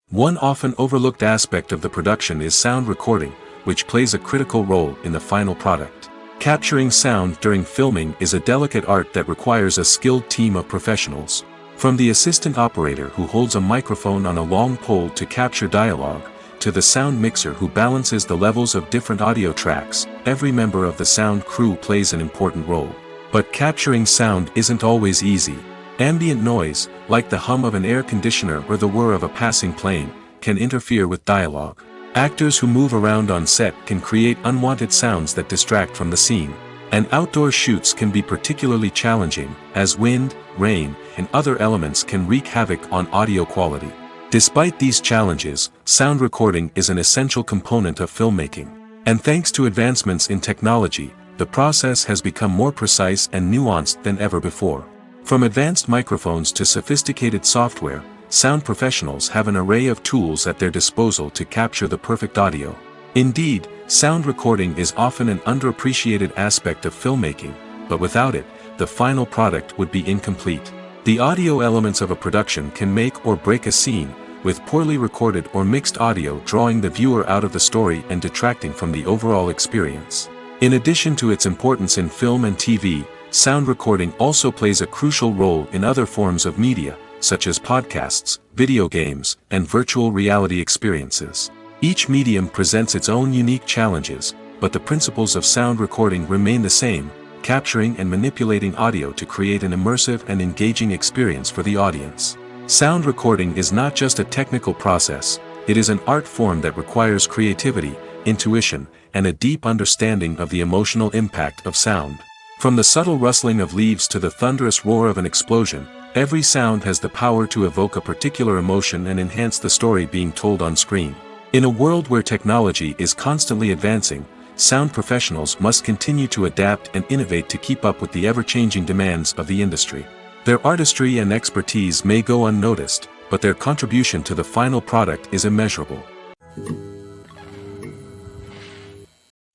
One often overlooked aspect of the production is sound recording, which plays a critical role in the final product. Capturing sound during filming is a delicate art that requires a skilled team of professionals. From the assistant operator who holds a microphone on a long pole to capture dialogue, to the sound mixer who balances the levels of different audio tracks, every member of the sound crew plays an important role. But capturing sound isn't always easy. Ambient noise, like the hum of an air conditioner or the whir of a passing plane, can interfere with dialogue. Actors who move around on set can create unwanted sounds that distract from the scene. And outdoor shoots can be particularly challenging, as wind, rain, and other elements can wreak havoc on audio quality. Despite these challenges, sound recording is an essential component of filmmaking. And thanks to advancements in technology, the process has become more precise and nuanced than ever before. From advanced microphones to sophisticated software, sound professionals have an array of tools at their disposal to capture the perfect audio. Indeed, sound recording is often an underappreciated aspect of filmmaking, but without it, the final product would be incomplete. The audio elements of a production can make or break a scene, with poorly recorded or mixed audio drawing the viewer out of the story and detracting from the overall experience. In addition to its importance in film and TV, sound recording also plays a crucial role in other forms of media, such as podcasts, video games, and virtual reality experiences. Each medium presents its own unique challenges, but the principles of sound recording remain the same: capturing and manipulating audio to create an immersive and engaging experience for the audience. Sound recording is not just a technical process, it is an art form that requires creativity, intuition, and a deep understanding of the emotional impact of sound. From the subtle rustling of leaves to the thunderous roar of an explosion, every sound has the power to evoke a particular emotion and enhance the story being told on screen. In a world where technology is constantly advancing, sound professionals must continue to adapt and innovate to keep up with the ever-changing demands of the industry. Their artistry and expertise may go unnoticed, but their contribution to the final product is immeasurable.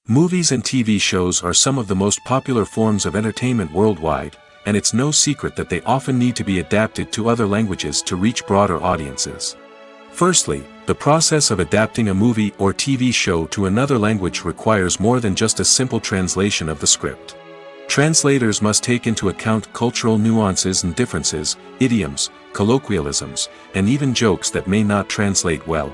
Movies and TV shows are some of the most popular forms of entertainment worldwide, and it's no secret that they often need to be adapted to other languages to reach broader audiences. Firstly, the process of adapting a movie or TV show to another language requires more than just a simple translation of the script. Translators must take into account cultural nuances and differences, idioms, colloquialisms, and even jokes that may not translate well.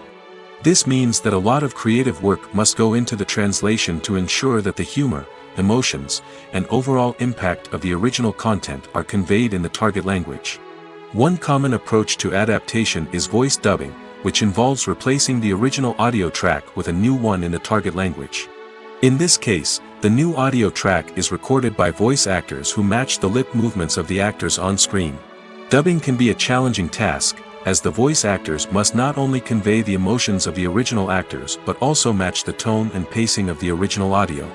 This means that a lot of creative work must go into the translation to ensure that the humor, emotions, and overall impact of the original content are conveyed in the target language. One common approach to adaptation is voice dubbing, which involves replacing the original audio track with a new one in the target language. In this case, the new audio track is recorded by voice actors who match the lip movements of the actors on screen. Dubbing can be a challenging task, as the voice actors must not only convey the emotions of the original actors but also match the tone and pacing of the original audio.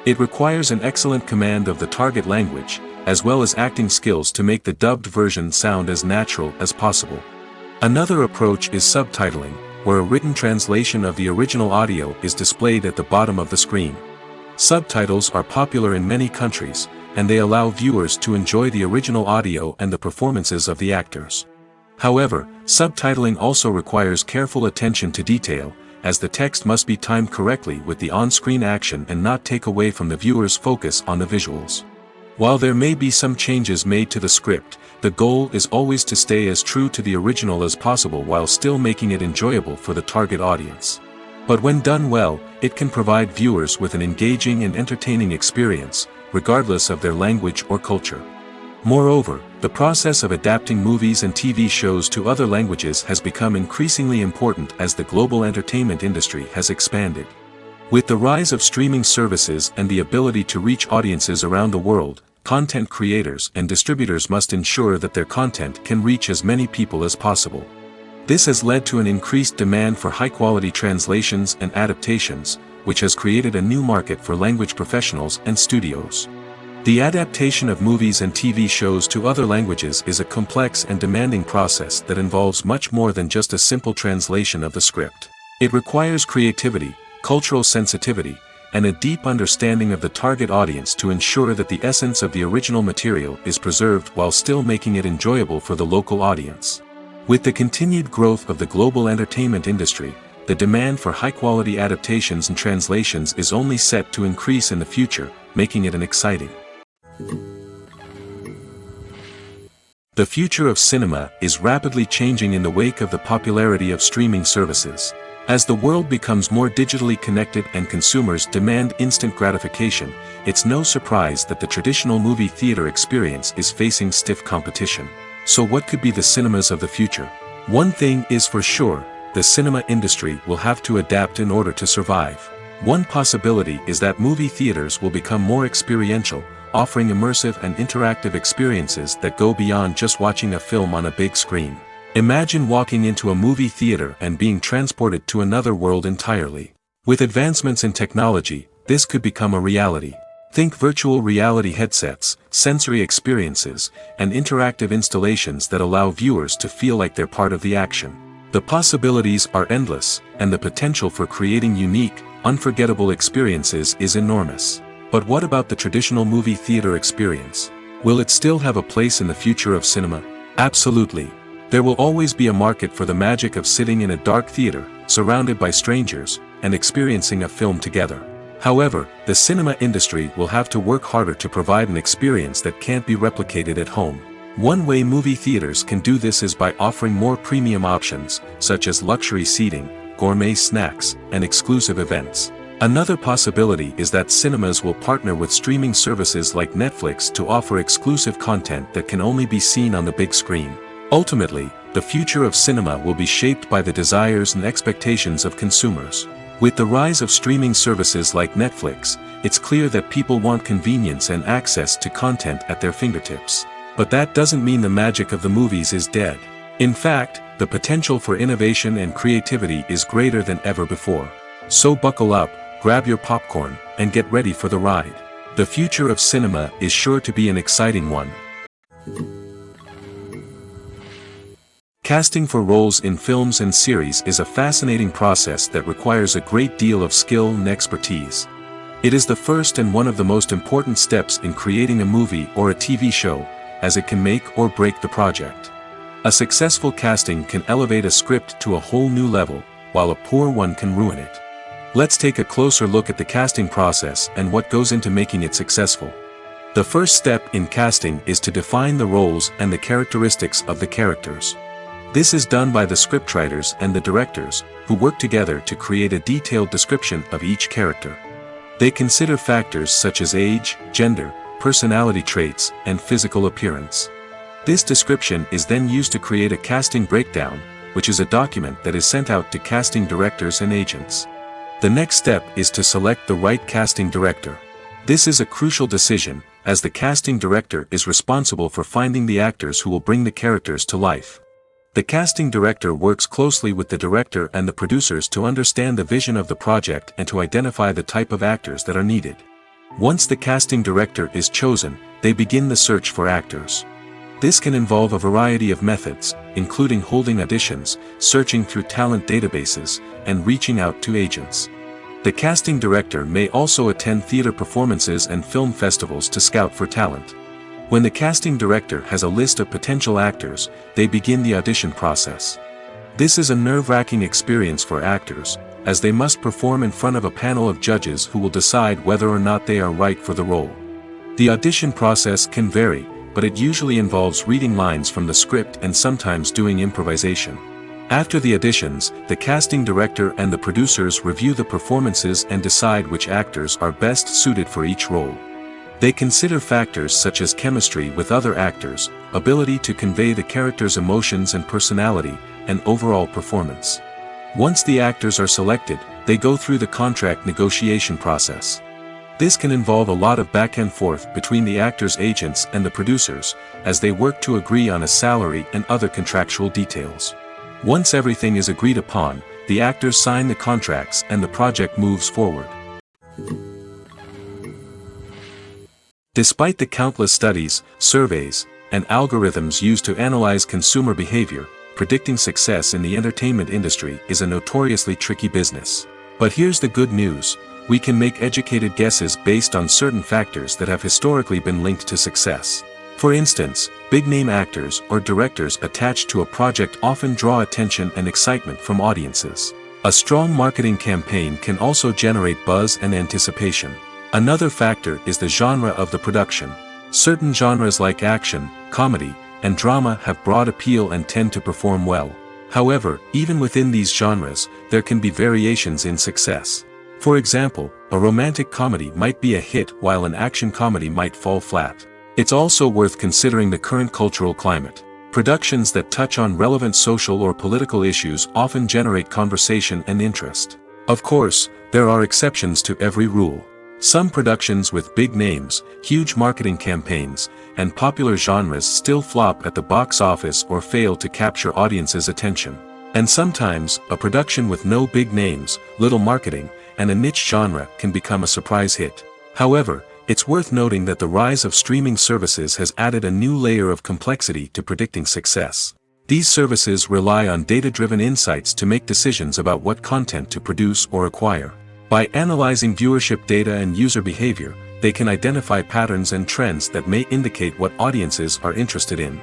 It requires an excellent command of the target language, as well as acting skills to make the dubbed version sound as natural as possible. Another approach is subtitling, where a written translation of the original audio is displayed at the bottom of the screen. Subtitles are popular in many countries, and they allow viewers to enjoy the original audio and the performances of the actors. However, subtitling also requires careful attention to detail, as the text must be timed correctly with the on-screen action and not take away from the viewer's focus on the visuals. While there may be some changes made to the script, the goal is always to stay as true to the original as possible while still making it enjoyable for the target audience. But when done well, it can provide viewers with an engaging and entertaining experience, regardless of their language or culture. Moreover, the process of adapting movies and TV shows to other languages has become increasingly important as the global entertainment industry has expanded. With the rise of streaming services and the ability to reach audiences around the world, content creators and distributors must ensure that their content can reach as many people as possible. This has led to an increased demand for high-quality translations and adaptations, which has created a new market for language professionals and studios. The adaptation of movies and TV shows to other languages is a complex and demanding process that involves much more than just a simple translation of the script. It requires creativity, cultural sensitivity, and a deep understanding of the target audience to ensure that the essence of the original material is preserved while still making it enjoyable for the local audience. With the continued growth of the global entertainment industry, the demand for high-quality adaptations and translations is only set to increase in the future, making it exciting. The future of cinema is rapidly changing in the wake of the popularity of streaming services. As the world becomes more digitally connected and consumers demand instant gratification, it's no surprise that the traditional movie theater experience is facing stiff competition. So what could be the cinemas of the future? One thing is for sure, the cinema industry will have to adapt in order to survive. One possibility is that movie theaters will become more experiential, offering immersive and interactive experiences that go beyond just watching a film on a big screen. Imagine walking into a movie theater and being transported to another world entirely. With advancements in technology, this could become a reality. Think virtual reality headsets, sensory experiences, and interactive installations that allow viewers to feel like they're part of the action. The possibilities are endless, and the potential for creating unique, unforgettable experiences is enormous. But what about the traditional movie theater experience? Will it still have a place in the future of cinema? Absolutely. There will always be a market for the magic of sitting in a dark theater, surrounded by strangers, and experiencing a film together. However, the cinema industry will have to work harder to provide an experience that can't be replicated at home. One way movie theaters can do this is by offering more premium options, such as luxury seating, gourmet snacks, and exclusive events. Another possibility is that cinemas will partner with streaming services like Netflix to offer exclusive content that can only be seen on the big screen. Ultimately, the future of cinema will be shaped by the desires and expectations of consumers. With the rise of streaming services like Netflix, it's clear that people want convenience and access to content at their fingertips. But that doesn't mean the magic of the movies is dead. In fact, the potential for innovation and creativity is greater than ever before. So buckle up, grab your popcorn, and get ready for the ride. The future of cinema is sure to be an exciting one. Casting for roles in films and series is a fascinating process that requires a great deal of skill and expertise. It is the first and one of the most important steps in creating a movie or a TV show, as it can make or break the project. A successful casting can elevate a script to a whole new level, while a poor one can ruin it. Let's take a closer look at the casting process and what goes into making it successful. The first step in casting is to define the roles and the characteristics of the characters. This is done by the scriptwriters and the directors, who work together to create a detailed description of each character. They consider factors such as age, gender, personality traits, and physical appearance. This description is then used to create a casting breakdown, which is a document that is sent out to casting directors and agents. The next step is to select the right casting director. This is a crucial decision, as the casting director is responsible for finding the actors who will bring the characters to life. The casting director works closely with the director and the producers to understand the vision of the project and to identify the type of actors that are needed. Once the casting director is chosen, they begin the search for actors. This can involve a variety of methods, including holding auditions, searching through talent databases, and reaching out to agents. The casting director may also attend theater performances and film festivals to scout for talent. When the casting director has a list of potential actors, they begin the audition process. This is a nerve-wracking experience for actors, as they must perform in front of a panel of judges who will decide whether or not they are right for the role. The audition process can vary, but it usually involves reading lines from the script and sometimes doing improvisation. After the auditions, the casting director and the producers review the performances and decide which actors are best suited for each role. They consider factors such as chemistry with other actors, ability to convey the character's emotions and personality, and overall performance. Once the actors are selected, they go through the contract negotiation process. This can involve a lot of back and forth between the actors' agents and the producers, as they work to agree on a salary and other contractual details. Once everything is agreed upon, the actors sign the contracts and the project moves forward. Despite the countless studies, surveys, and algorithms used to analyze consumer behavior, predicting success in the entertainment industry is a notoriously tricky business. But here's the good news: we can make educated guesses based on certain factors that have historically been linked to success. For instance, big-name actors or directors attached to a project often draw attention and excitement from audiences. A strong marketing campaign can also generate buzz and anticipation. Another factor is the genre of the production. Certain genres like action, comedy, and drama have broad appeal and tend to perform well. However, even within these genres, there can be variations in success. For example, a romantic comedy might be a hit while an action comedy might fall flat. It's also worth considering the current cultural climate. Productions that touch on relevant social or political issues often generate conversation and interest. Of course, there are exceptions to every rule. Some productions with big names, huge marketing campaigns, and popular genres still flop at the box office or fail to capture audiences' attention. And sometimes, a production with no big names, little marketing, and a niche genre can become a surprise hit. However, it's worth noting that the rise of streaming services has added a new layer of complexity to predicting success. These services rely on data-driven insights to make decisions about what content to produce or acquire. By analyzing viewership data and user behavior, they can identify patterns and trends that may indicate what audiences are interested in.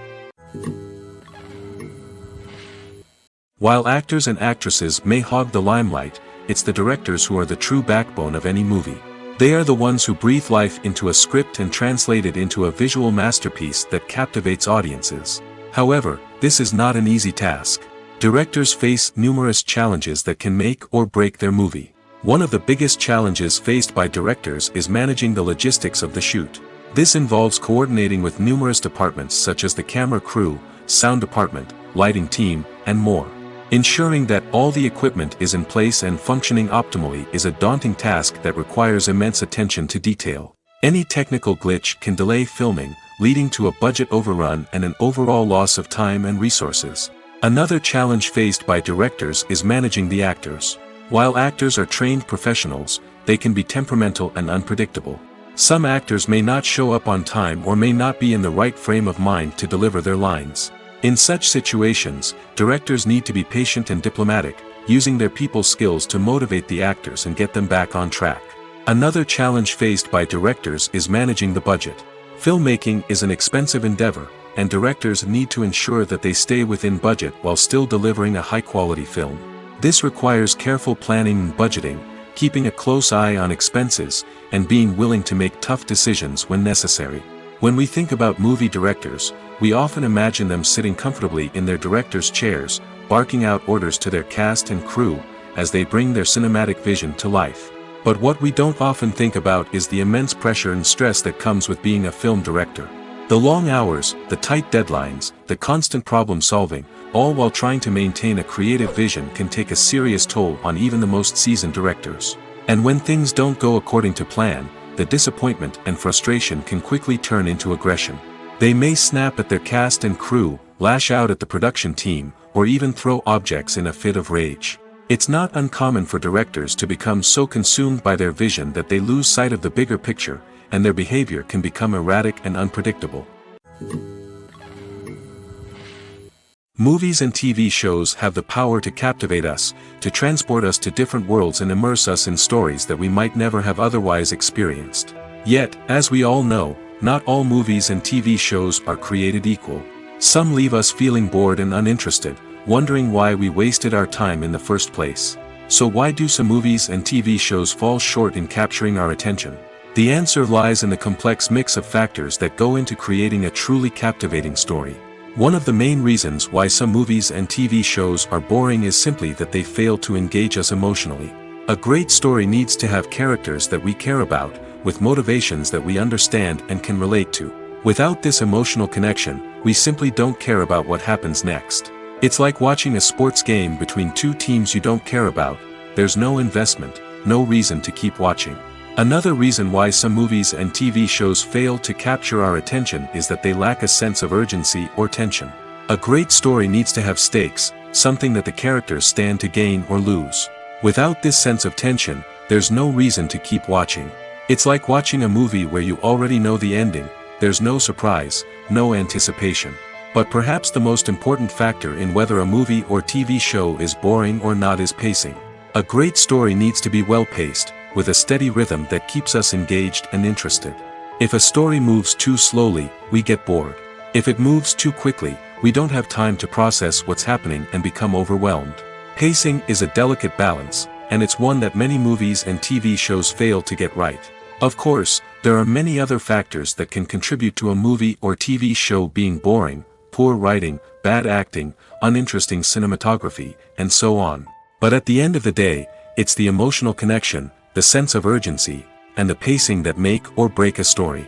While actors and actresses may hog the limelight, it's the directors who are the true backbone of any movie. They are the ones who breathe life into a script and translate it into a visual masterpiece that captivates audiences. However, this is not an easy task. Directors face numerous challenges that can make or break their movie. One of the biggest challenges faced by directors is managing the logistics of the shoot. This involves coordinating with numerous departments such as the camera crew, sound department, lighting team, and more. Ensuring that all the equipment is in place and functioning optimally is a daunting task that requires immense attention to detail. Any technical glitch can delay filming, leading to a budget overrun and an overall loss of time and resources. Another challenge faced by directors is managing the actors. While actors are trained professionals, they can be temperamental and unpredictable. Some actors may not show up on time or may not be in the right frame of mind to deliver their lines. In such situations, directors need to be patient and diplomatic, using their people skills to motivate the actors and get them back on track. Another challenge faced by directors is managing the budget. Filmmaking is an expensive endeavor, and directors need to ensure that they stay within budget while still delivering a high-quality film. This requires careful planning and budgeting, keeping a close eye on expenses, and being willing to make tough decisions when necessary. When we think about movie directors, we often imagine them sitting comfortably in their director's chairs, barking out orders to their cast and crew, as they bring their cinematic vision to life. But what we don't often think about is the immense pressure and stress that comes with being a film director. The long hours, the tight deadlines, the constant problem solving, all while trying to maintain a creative vision can take a serious toll on even the most seasoned directors. And when things don't go according to plan, the disappointment and frustration can quickly turn into aggression. They may snap at their cast and crew, lash out at the production team, or even throw objects in a fit of rage. It's not uncommon for directors to become so consumed by their vision that they lose sight of the bigger picture, and their behavior can become erratic and unpredictable. Movies and TV shows have the power to captivate us, to transport us to different worlds and immerse us in stories that we might never have otherwise experienced. Yet, as we all know, not all movies and TV shows are created equal. Some leave us feeling bored and uninterested, wondering why we wasted our time in the first place. So why do some movies and TV shows fall short in capturing our attention? The answer lies in the complex mix of factors that go into creating a truly captivating story. One of the main reasons why some movies and TV shows are boring is simply that they fail to engage us emotionally. A great story needs to have characters that we care about, with motivations that we understand and can relate to. Without this emotional connection, we simply don't care about what happens next. It's like watching a sports game between two teams you don't care about. There's no investment, no reason to keep watching. Another reason why some movies and TV shows fail to capture our attention is that they lack a sense of urgency or tension. A great story needs to have stakes, something that the characters stand to gain or lose. Without this sense of tension, there's no reason to keep watching. It's like watching a movie where you already know the ending. There's no surprise, no anticipation. But perhaps the most important factor in whether a movie or TV show is boring or not is pacing. A great story needs to be well-paced, with a steady rhythm that keeps us engaged and interested. If a story moves too slowly, we get bored. If it moves too quickly, we don't have time to process what's happening and become overwhelmed. Pacing is a delicate balance, and it's one that many movies and TV shows fail to get right. Of course, there are many other factors that can contribute to a movie or TV show being boring: poor writing, bad acting, uninteresting cinematography, and so on. But at the end of the day, it's the emotional connection, the sense of urgency, and the pacing that make or break a story.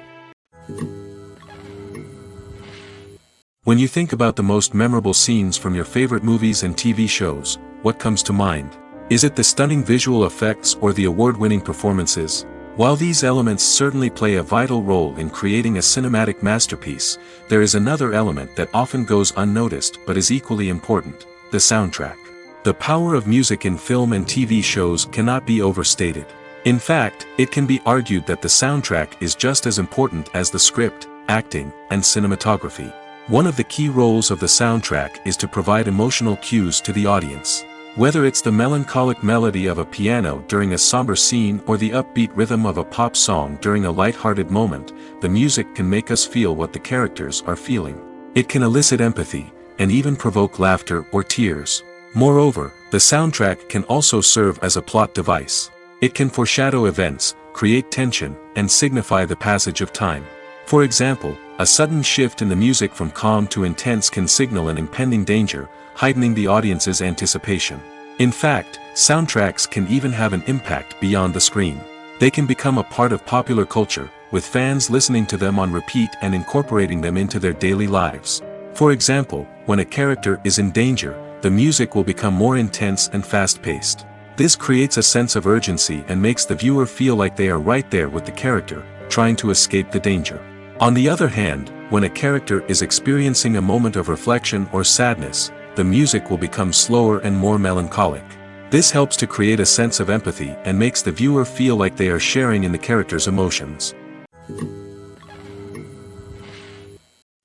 When you think about the most memorable scenes from your favorite movies and TV shows, what comes to mind? Is it the stunning visual effects or the award-winning performances? While these elements certainly play a vital role in creating a cinematic masterpiece, there is another element that often goes unnoticed but is equally important: the soundtrack. The power of music in film and TV shows cannot be overstated. In fact, it can be argued that the soundtrack is just as important as the script, acting, and cinematography. One of the key roles of the soundtrack is to provide emotional cues to the audience. Whether it's the melancholic melody of a piano during a somber scene or the upbeat rhythm of a pop song during a light-hearted moment, the music can make us feel what the characters are feeling. It can elicit empathy, and even provoke laughter or tears. Moreover, the soundtrack can also serve as a plot device. It can foreshadow events, create tension, and signify the passage of time. For example, a sudden shift in the music from calm to intense can signal an impending danger, heightening the audience's anticipation. In fact, soundtracks can even have an impact beyond the screen. They can become a part of popular culture, with fans listening to them on repeat and incorporating them into their daily lives. For example, when a character is in danger, the music will become more intense and fast-paced. This creates a sense of urgency and makes the viewer feel like they are right there with the character, trying to escape the danger. On the other hand, when a character is experiencing a moment of reflection or sadness, the music will become slower and more melancholic. This helps to create a sense of empathy and makes the viewer feel like they are sharing in the character's emotions.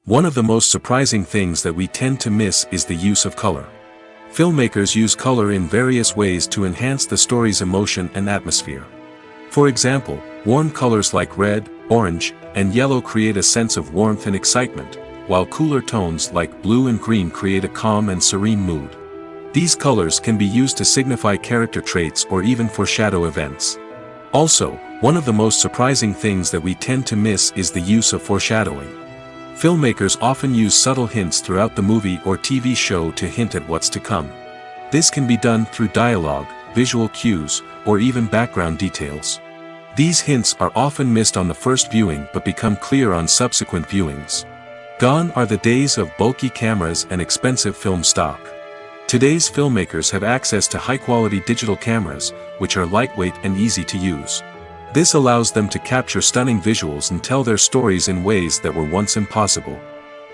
One of the most surprising things that we tend to miss is the use of color. Filmmakers use color in various ways to enhance the story's emotion and atmosphere. For example, warm colors like red, orange, and yellow create a sense of warmth and excitement, while cooler tones like blue and green create a calm and serene mood. These colors can be used to signify character traits or even foreshadow events. Also, one of the most surprising things that we tend to miss is the use of foreshadowing. Filmmakers often use subtle hints throughout the movie or TV show to hint at what's to come. This can be done through dialogue, visual cues, or even background details. These hints are often missed on the first viewing but become clear on subsequent viewings. Gone are the days of bulky cameras and expensive film stock. Today's filmmakers have access to high-quality digital cameras, which are lightweight and easy to use. This allows them to capture stunning visuals and tell their stories in ways that were once impossible.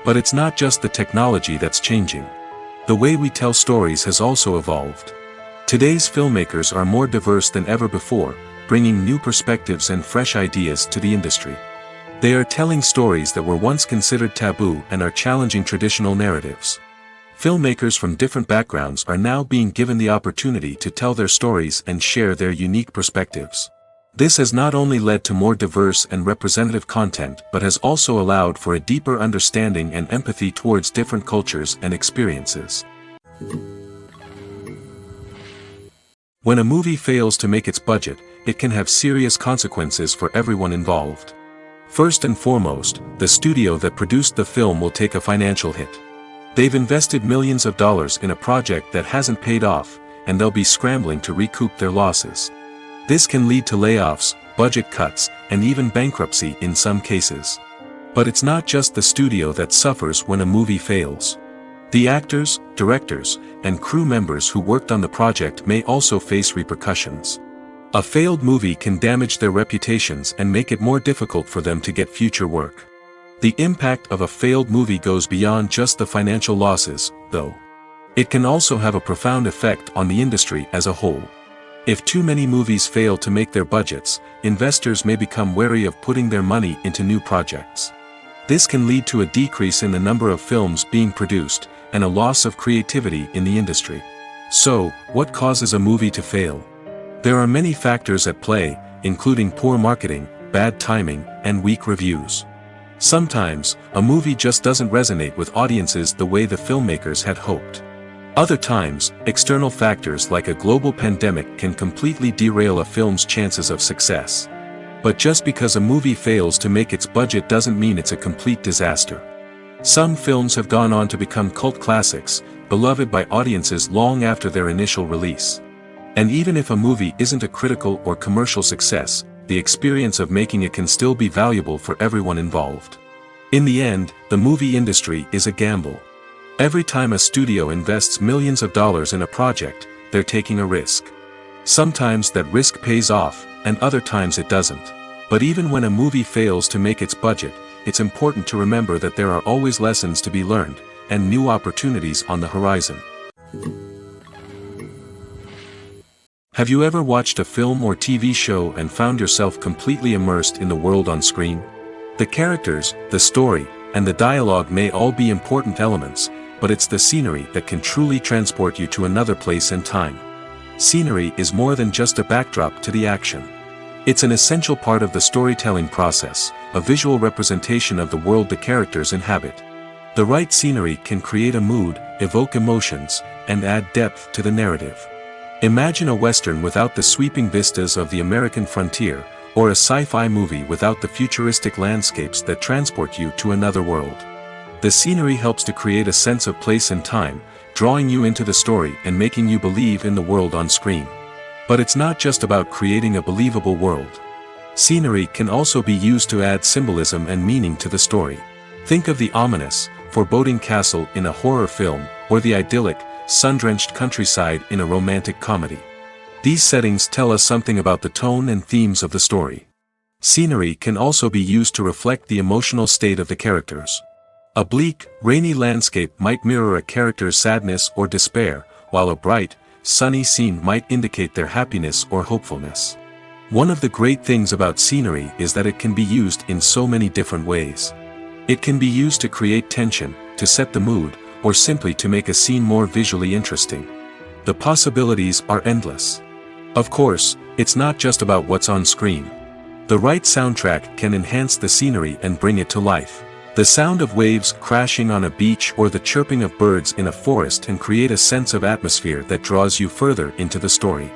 But it's not just the technology that's changing. The way we tell stories has also evolved. Today's filmmakers are more diverse than ever before, bringing new perspectives and fresh ideas to the industry. They are telling stories that were once considered taboo and are challenging traditional narratives. Filmmakers from different backgrounds are now being given the opportunity to tell their stories and share their unique perspectives. This has not only led to more diverse and representative content but has also allowed for a deeper understanding and empathy towards different cultures and experiences. When a movie fails to make its budget, it can have serious consequences for everyone involved. First and foremost, the studio that produced the film will take a financial hit. They've invested millions of dollars in a project that hasn't paid off, and they'll be scrambling to recoup their losses. This can lead to layoffs, budget cuts, and even bankruptcy in some cases. But it's not just the studio that suffers when a movie fails. The actors, directors, and crew members who worked on the project may also face repercussions. A failed movie can damage their reputations and make it more difficult for them to get future work. The impact of a failed movie goes beyond just the financial losses, though. It can also have a profound effect on the industry as a whole. If too many movies fail to make their budgets, investors may become wary of putting their money into new projects. This can lead to a decrease in the number of films being produced, and a loss of creativity in the industry. So, what causes a movie to fail? There are many factors at play, including poor marketing, bad timing, and weak reviews. Sometimes, a movie just doesn't resonate with audiences the way the filmmakers had hoped. Other times, external factors like a global pandemic can completely derail a film's chances of success. But just because a movie fails to make its budget doesn't mean it's a complete disaster. Some films have gone on to become cult classics, beloved by audiences long after their initial release. And even if a movie isn't a critical or commercial success, the experience of making it can still be valuable for everyone involved. In the end, the movie industry is a gamble. Every time a studio invests millions of dollars in a project, they're taking a risk. Sometimes that risk pays off, and other times it doesn't. But even when a movie fails to make its budget, it's important to remember that there are always lessons to be learned, and new opportunities on the horizon. Have you ever watched a film or TV show and found yourself completely immersed in the world on screen? The characters, the story, and the dialogue may all be important elements, but it's the scenery that can truly transport you to another place and time. Scenery is more than just a backdrop to the action. It's an essential part of the storytelling process, a visual representation of the world the characters inhabit. The right scenery can create a mood, evoke emotions, and add depth to the narrative. Imagine a Western without the sweeping vistas of the American frontier, or a sci-fi movie without the futuristic landscapes that transport you to another world. The scenery helps to create a sense of place and time, drawing you into the story and making you believe in the world on screen. But it's not just about creating a believable world. Scenery can also be used to add symbolism and meaning to the story. Think of the ominous, foreboding castle in a horror film, or the idyllic, sun-drenched countryside in a romantic comedy. These settings tell us something about the tone and themes of the story. Scenery can also be used to reflect the emotional state of the characters. A bleak, rainy landscape might mirror a character's sadness or despair, while a bright, sunny scene might indicate their happiness or hopefulness. One of the great things about scenery is that it can be used in so many different ways. It can be used to create tension, to set the mood, or simply to make a scene more visually interesting. The possibilities are endless. Of course, it's not just about what's on screen. The right soundtrack can enhance the scenery and bring it to life. The sound of waves crashing on a beach or the chirping of birds in a forest can create a sense of atmosphere that draws you further into the story.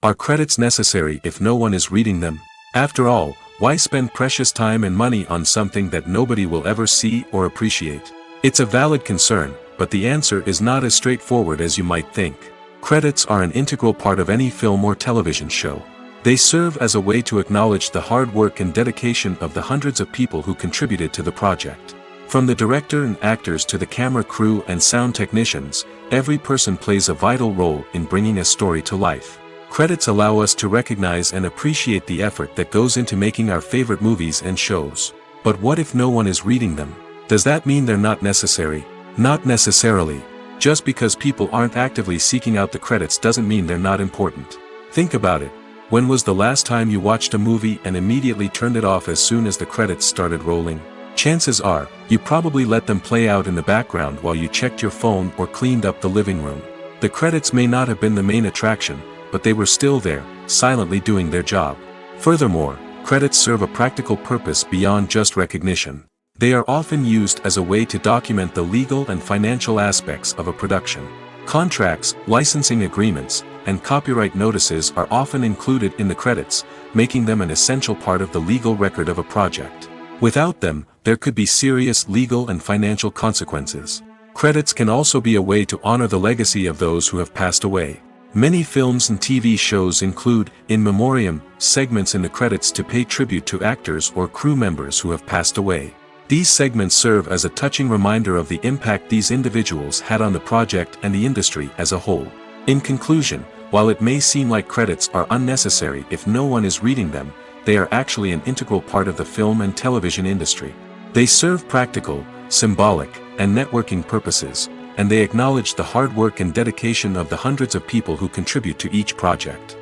Are credits necessary if no one is reading them? After all, why spend precious time and money on something that nobody will ever see or appreciate? It's a valid concern, but the answer is not as straightforward as you might think. Credits are an integral part of any film or television show. They serve as a way to acknowledge the hard work and dedication of the hundreds of people who contributed to the project. From the director and actors to the camera crew and sound technicians, every person plays a vital role in bringing a story to life. Credits allow us to recognize and appreciate the effort that goes into making our favorite movies and shows. But what if no one is reading them? Does that mean they're not necessary? Not necessarily. Just because people aren't actively seeking out the credits doesn't mean they're not important. Think about it. When was the last time you watched a movie and immediately turned it off as soon as the credits started rolling? Chances are, you probably let them play out in the background while you checked your phone or cleaned up the living room. The credits may not have been the main attraction, but they were still there, silently doing their job. Furthermore, credits serve a practical purpose beyond just recognition. They are often used as a way to document the legal and financial aspects of a production. Contracts, licensing agreements, and copyright notices are often included in the credits, making them an essential part of the legal record of a project. Without them, there could be serious legal and financial consequences. Credits can also be a way to honor the legacy of those who have passed away. Many films and TV shows include, in memoriam, segments in the credits to pay tribute to actors or crew members who have passed away. These segments serve as a touching reminder of the impact these individuals had on the project and the industry as a whole. In conclusion, while it may seem like credits are unnecessary if no one is reading them, they are actually an integral part of the film and television industry. They serve practical, symbolic, and networking purposes, and they acknowledge the hard work and dedication of the hundreds of people who contribute to each project.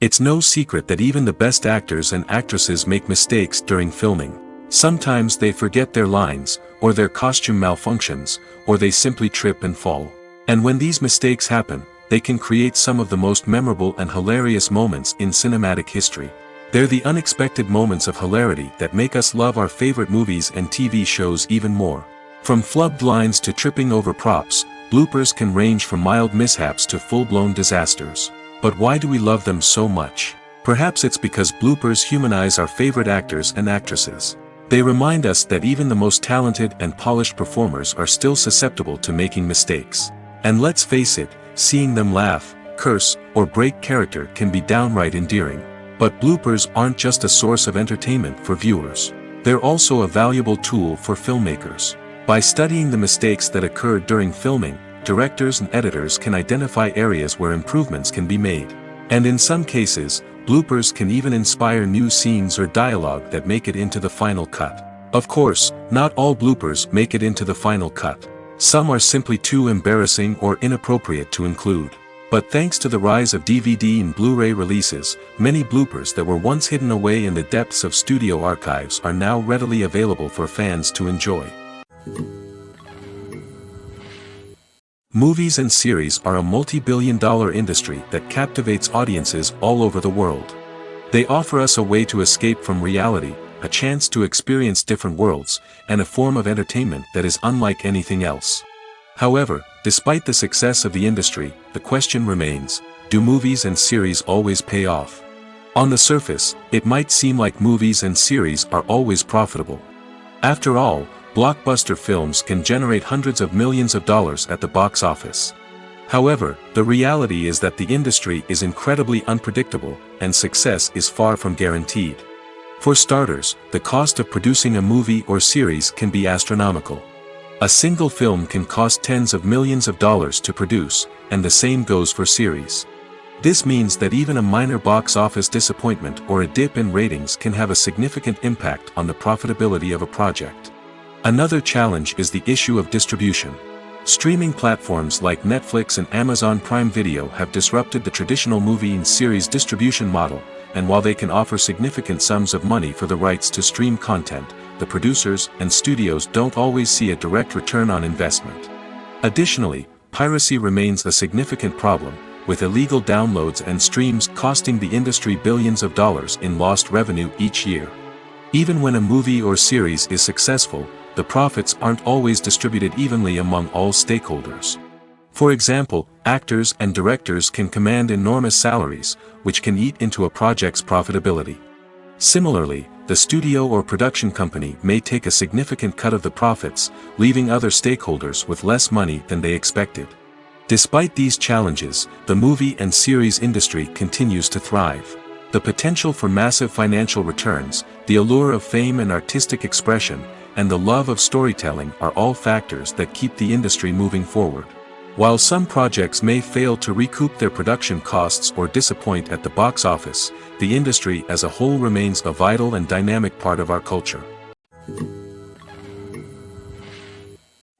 It's no secret that even the best actors and actresses make mistakes during filming. Sometimes they forget their lines, or their costume malfunctions, or they simply trip and fall. And when these mistakes happen, they can create some of the most memorable and hilarious moments in cinematic history. They're the unexpected moments of hilarity that make us love our favorite movies and TV shows even more. From flubbed lines to tripping over props, bloopers can range from mild mishaps to full-blown disasters. But why do we love them so much? Perhaps it's because bloopers humanize our favorite actors and actresses. They remind us that even the most talented and polished performers are still susceptible to making mistakes. And let's face it, seeing them laugh, curse, or break character can be downright endearing. But bloopers aren't just a source of entertainment for viewers. They're also a valuable tool for filmmakers. By studying the mistakes that occurred during filming, directors and editors can identify areas where improvements can be made. And in some cases, bloopers can even inspire new scenes or dialogue that make it into the final cut. Of course, not all bloopers make it into the final cut. Some are simply too embarrassing or inappropriate to include. But thanks to the rise of DVD and Blu-ray releases, many bloopers that were once hidden away in the depths of studio archives are now readily available for fans to enjoy. Movies and series are a multi-billion-dollar industry that captivates audiences all over the world. They offer us a way to escape from reality, a chance to experience different worlds, and a form of entertainment that is unlike anything else. However, despite the success of the industry, the question remains, do movies and series always pay off? On the surface, it might seem like movies and series are always profitable. After all, blockbuster films can generate hundreds of millions of dollars at the box office. However, the reality is that the industry is incredibly unpredictable, and success is far from guaranteed. For starters, the cost of producing a movie or series can be astronomical. A single film can cost tens of millions of dollars to produce, and the same goes for series. This means that even a minor box office disappointment or a dip in ratings can have a significant impact on the profitability of a project. Another challenge is the issue of distribution. Streaming platforms like Netflix and Amazon Prime Video have disrupted the traditional movie and series distribution model, and while they can offer significant sums of money for the rights to stream content, the producers and studios don't always see a direct return on investment. Additionally, piracy remains a significant problem, with illegal downloads and streams costing the industry billions of dollars in lost revenue each year. Even when a movie or series is successful, the profits aren't always distributed evenly among all stakeholders. For example, actors and directors can command enormous salaries, which can eat into a project's profitability. Similarly, the studio or production company may take a significant cut of the profits, leaving other stakeholders with less money than they expected. Despite these challenges, the movie and series industry continues to thrive. The potential for massive financial returns, the allure of fame and artistic expression, and the love of storytelling are all factors that keep the industry moving forward. While some projects may fail to recoup their production costs or disappoint at the box office, the industry as a whole remains a vital and dynamic part of our culture.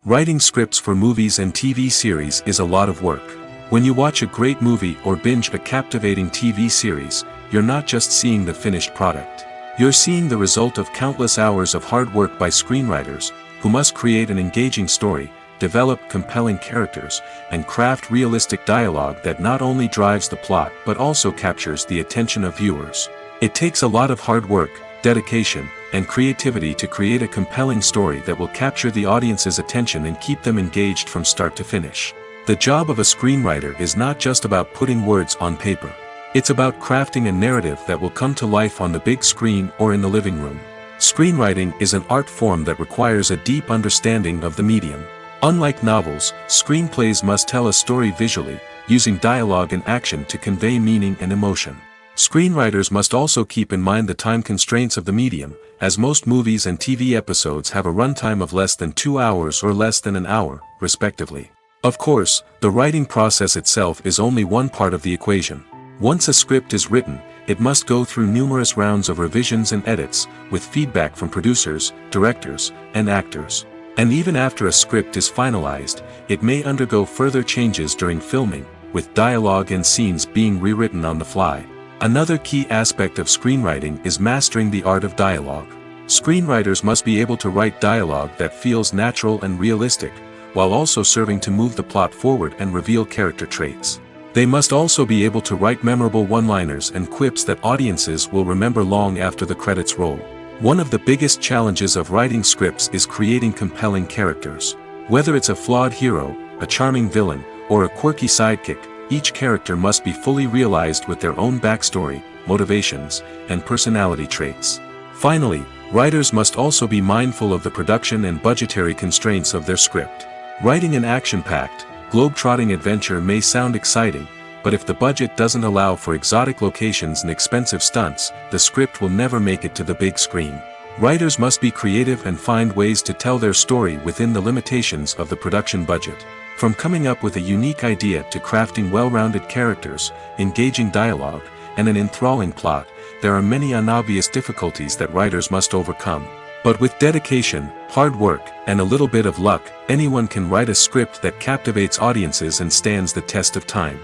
Writing scripts for movies and TV series is a lot of work. When you watch a great movie or binge a captivating TV series, you're not just seeing the finished product. You're seeing the result of countless hours of hard work by screenwriters, who must create an engaging story, develop compelling characters, and craft realistic dialogue that not only drives the plot but also captures the attention of viewers. It takes a lot of hard work, dedication, and creativity to create a compelling story that will capture the audience's attention and keep them engaged from start to finish. The job of a screenwriter is not just about putting words on paper. It's about crafting a narrative that will come to life on the big screen or in the living room. Screenwriting is an art form that requires a deep understanding of the medium. Unlike novels, screenplays must tell a story visually, using dialogue and action to convey meaning and emotion. Screenwriters must also keep in mind the time constraints of the medium, as most movies and TV episodes have a runtime of less than 2 hours or less than an hour, respectively. Of course, the writing process itself is only one part of the equation. Once a script is written, it must go through numerous rounds of revisions and edits, with feedback from producers, directors, and actors. And even after a script is finalized, it may undergo further changes during filming, with dialogue and scenes being rewritten on the fly. Another key aspect of screenwriting is mastering the art of dialogue. Screenwriters must be able to write dialogue that feels natural and realistic, while also serving to move the plot forward and reveal character traits. They must also be able to write memorable one-liners and quips that audiences will remember long after the credits roll. One of the biggest challenges of writing scripts is creating compelling characters. Whether it's a flawed hero, a charming villain, or a quirky sidekick, each character must be fully realized with their own backstory, motivations, and personality traits. Finally, writers must also be mindful of the production and budgetary constraints of their script. Writing an action-packed, globe-trotting adventure may sound exciting, but if the budget doesn't allow for exotic locations and expensive stunts, the script will never make it to the big screen. Writers must be creative and find ways to tell their story within the limitations of the production budget. From coming up with a unique idea to crafting well-rounded characters, engaging dialogue, and an enthralling plot, there are many unobvious difficulties that writers must overcome. But with dedication, hard work, and a little bit of luck, anyone can write a script that captivates audiences and stands the test of time.